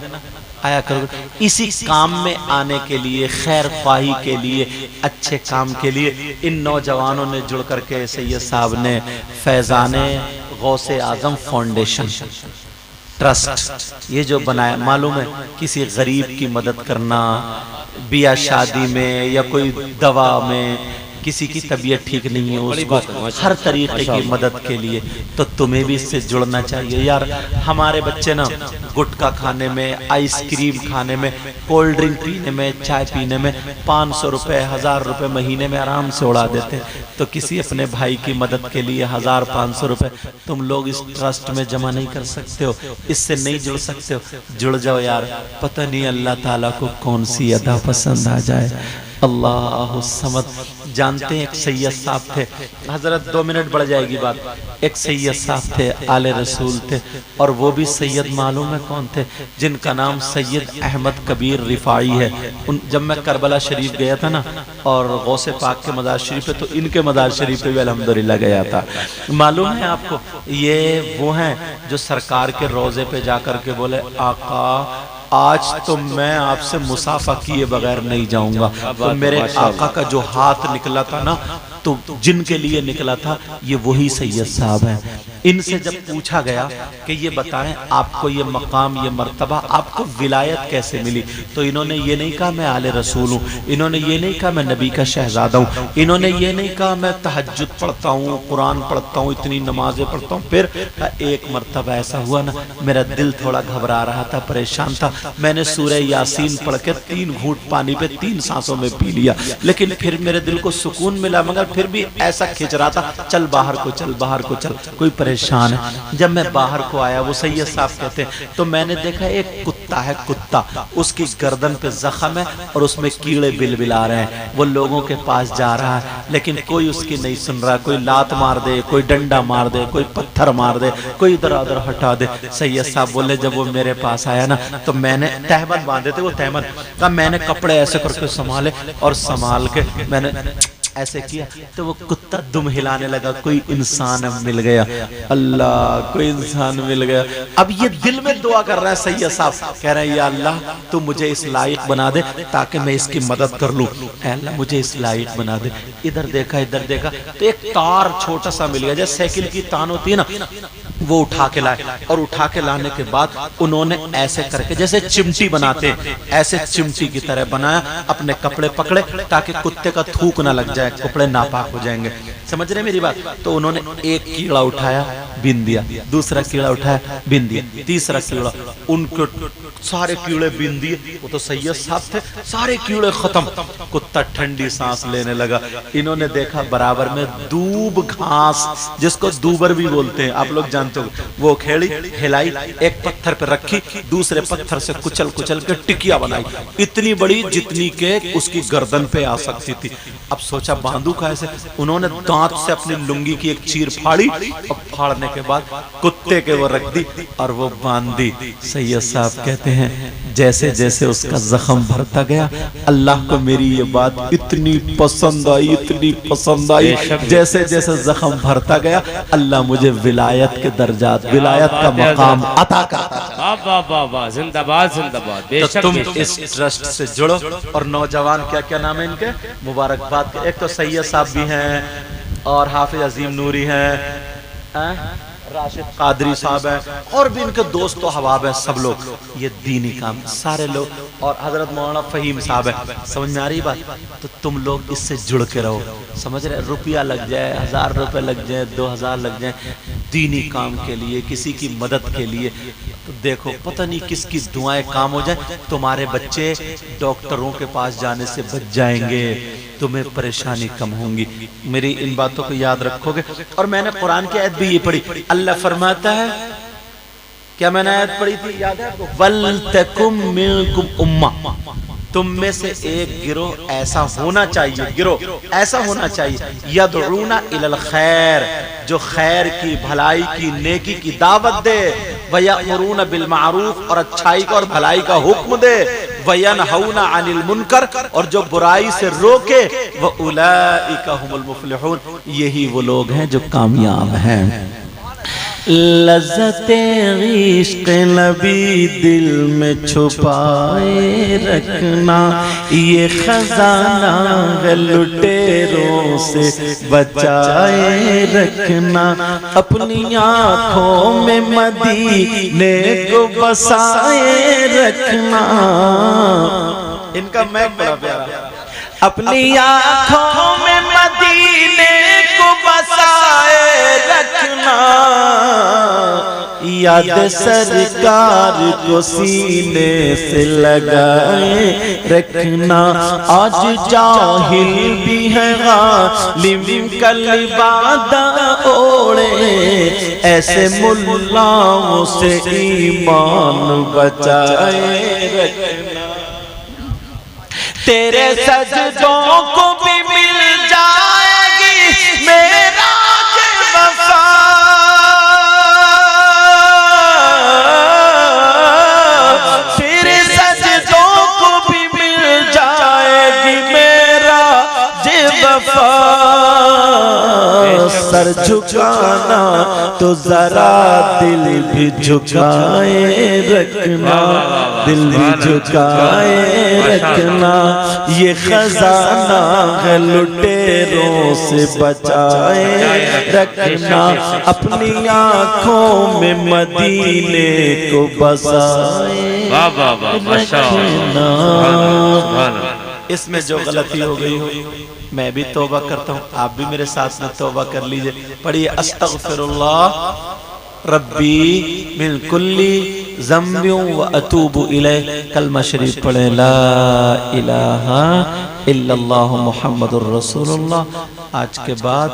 आया करोगे। इसी काम में आने के लिए, खैर ख्वाही के लिए, अच्छे काम के लिए इन नौजवानों ने जुड़ करके सैयद साहब ने फैजाने गौसे आजम फाउंडेशन ट्रस्ट ये जो बनाया, मालूम है किसी गरीब की मदद करना, बिया शादी में या कोई दवा में, किसी की तबीयत ठीक नहीं है उसको हर तरीके की मदद के लिए, तो तुम्हें भी इससे जुड़ना चाहिए। यार हमारे बच्चे ना गुटखा खाने में, आइसक्रीम खाने में, कोल्ड ड्रिंक पीने में, चाय पीने में 500 रुपए, 1000 रुपए महीने में आराम से उड़ा देते। तो किसी अपने भाई की मदद के लिए 1000-500 रुपए तुम लोग इस ट्रस्ट में जमा नहीं कर सकते हो? इससे नहीं जुड़ सकते हो? जुड़ जाओ यार, पता नहीं अल्लाह ताला को कौन सी अदा पसंद आ जाए। अल्लाह समद। जानते हैं एक सैयद साहब थे, हजरत 2 मिनट बढ़ जाएगी बात, एक सैयद साहब थे, आले रसूल थे, और वो भी सैयद मालूम है कौन थे? जिनका नाम सैयद अहमद कबीर रिफाई है। जब मैं करबला शरीफ गया था ना और गौसे पाक के मज़ार शरीफ पे, तो इनके मज़ार शरीफ पे भी अल्हम्दुलिल्लाह गया था। मालूम है आपको, ये वो हैं जो सरकार के रोज़े पे जा कर के बोले आका आज तो मैं आपसे मुसाफा किए बगैर नहीं जाऊंगा। तो मेरे आका का जो हाथ निकला था ना, तो जिनके लिए निकला था ये वही सैयद साहब हैं। इनसे जब पूछा गया कि ये बताएं आपको ये मकाम, ये मर्तबा, आपको विलायत कैसे मिली, तो इन्होंने ये नहीं कहा मैं आले रसूल हूँ, इन्होंने ये नहीं कहा मैं नबी का शहजादा हूँ, इन्होंने ये नहीं कहा मैं तहज्जुद पढ़ता हूँ, कुरान पढ़ता हूँ, इतनी नमाजें पढ़ता हूँ। फिर एक मर्तबा ऐसा हुआ ना, मेरा दिल थोड़ा घबरा रहा था, परेशान था, मैंने सूरह यासीन पढ़ के 3 घूंट पानी पे 3 सांसों में पी लिया, लेकिन फिर मेरे दिल को सुकून मिला, मगर फिर भी ऐसा खिंच रहा था, चल बाहर को चल, बाहर को चल, कोई परेशान है। जब मैं बाहर को आया, वो सैयद साहब कहते हैं, तो मैंने देखा एक कुत्ता है, कुत्ता, उसकी गर्दन पे जख्म है और उसमें कीड़े बिलबिला रहे हैं। वो लोगों के पास जा रहा है, लेकिन कोई उसकी नहीं सुन रहा, कोई लात मार दे, कोई डंडा मार दे, कोई पत्थर मार दे, कोई इधर उधर हटा दे। सैयद साहब बोले जब वो मेरे पास आया ना, तो मैंने तहमद बांधे थे, वो तहमद का मैंने कपड़े ऐसे करके संभाले और संभाल के मैंने ऐसे किया, तो वो कुत्ता दुम हिलाने लगा, कोई इंसान अब मिल गया, अल्लाह कोई इंसान मिल गया। अब ये दिल में दुआ कर रहा है सैयद साहब, कह रहे हैं या अल्लाह तू मुझे इस लायक बना दे ताकि मैं इसकी मदद कर लूं, अल्लाह मुझे इस लायक बना दे। इधर देखा तो एक तार छोटा सा मिल गया, जैसे साइकिल की तान होती है ना, वो उठा के लाए, और उठा के लाने के बाद उन्होंने ऐसे करके जैसे चिमटी बनाते हैं, ऐसे चिमटी की तरह बनाया, अपने कपड़े पकड़े ताकि कुत्ते का थूक ना लग जाए, कपड़े नापाक हो जाएंगे। समझ रहे मेरी बात? तो उन्होंने एक कीड़ा उठाया, बीन दिया, दूसरा कीड़ा उठाया, बीन दिया, तीसरा कीड़ा, उनको सारे कीड़े बीन दिए। वो तो सैयद साहब थे, सारे कीड़े खत्म, कुत्ता ठंडी सांस लेने लगा। इन्होंने देखा बराबर में दूब घास, जिसको दूबर भी बोलते हैं, आप लोग जानते हो, वो खेड़ी हिलाई, एक पत्थर पे रखी, दूसरे पत्थर से कुचल कुचल के टिकिया बनाई, इतनी बड़ी जितनी के उसकी गर्दन पे आ सकती थी। अब सोचा बांधू कैसे, उन्होंने दांत से अपनी लुंगी की एक चीर फाड़ी, और फाड़ने के बाद कुत्ते के वो रख दी और वो बांध दी। सैयद साहब कहते हैं जैसे जैसे उसका जख्म भरता गया, अल्लाह को मेरी ये बात इतनी पसंद आई, इतनी पसंद आई, जैसे जैसे जख्म भरता गया अल्लाह मुझे विलायत के दर्जात, विलायत का मकाम अता करता। जिंदाबाद जिंदाबाद। तो तुम इस ट्रस्ट से जुड़ो, और नौजवान क्या क्या नाम है इनके, मुबारकबाद के, एक तो सैयद साहब भी हैं और हाफिज अजीम नूरी हैं, राशिद कादरी साहब हैं, और भी इनके दोस्त हबाब हैं, सब लोग ये दीनी काम सारे लोग, और हजरत मौलाना फहीम साहब है। समझ में आ रही बात? तो तुम लोग इससे जुड़ के रहो, समझ रहे? रुपया लग जाए, 1000 रुपये लग जाए, 2000 लग जाए, दीनी काम के लिए, किसी की मदद के लिए, तो देखो पता नहीं किसकी दुआएं काम हो जाए। तुम्हारे बच्चे डॉक्टरों के पास जाने से बच जाएंगे, तुम्हें परेशानी कम होंगी। मेरी इन बातों को याद रखोगे। और मैंने कुरान की आयत भी ये पढ़ी, अल्लाह फरमाता है, क्या मैंने आयत पढ़ी थी याद है आपको? वल तकुम मिनकुम उम्मा, तुम में से एक गिरोह ऐसा होना चाहिए, गिरोह ऐसा होना चाहिए, यदऊना इलल खैर, जो खैर की, भलाई की, नेकी की दावत दे, वयअमुरूना बिल मारूफ, और अच्छाई का और भलाई का हुक्म दे, वयनहौना अनिल मुनकर, और जो बुराई से रोके, व उलाइका हुमुल मुफलिहून, यही वो लोग हैं जो कामयाब हैं। लज़्ज़ते इश्क़ नबी दिल में छुपाए रखना, ये खजाना है लुटेरों से बचाए रखना, अपनी आँखों में मदीने को बसाए रखना। इनका मैं बड़ा प्यारा, अपनी आँखों में मदीने को बसाए रखना, याद सरकार को सीने से लगाए रखना। आज जाहिल भी है गालिब कल बादा ओढ़े, ऐसे मुल्लाओं से ईमान बचाए रखना। तेरे सजदों को भी मिल जाएगी मेराज वफा, तेरे सजदों को भी मिल जाएगी मेराज वफा। सर झुकाना तो जरा दिल भी झुकाए रखना, दिल झुकाए रखना, ये खजाना है लुटेरों से बचाए रखना, अपनी आँखों में मदीने को बसाए रखना। इसमें जो गलती हो गई हो मैं भी तौबा करता हूँ, आप भी मेरे साथ में तौबा कर लीजिए। पढ़िए अस्तगफिरुल्लाह रब्बी मिन कुल्ली ज़म्बियों व अतूबु इलैह। कलमा शरीफ पढ़े ला इलाहा इल्लल्लाहु मुहम्मदुर रसूलुल्लाह। आज के बाद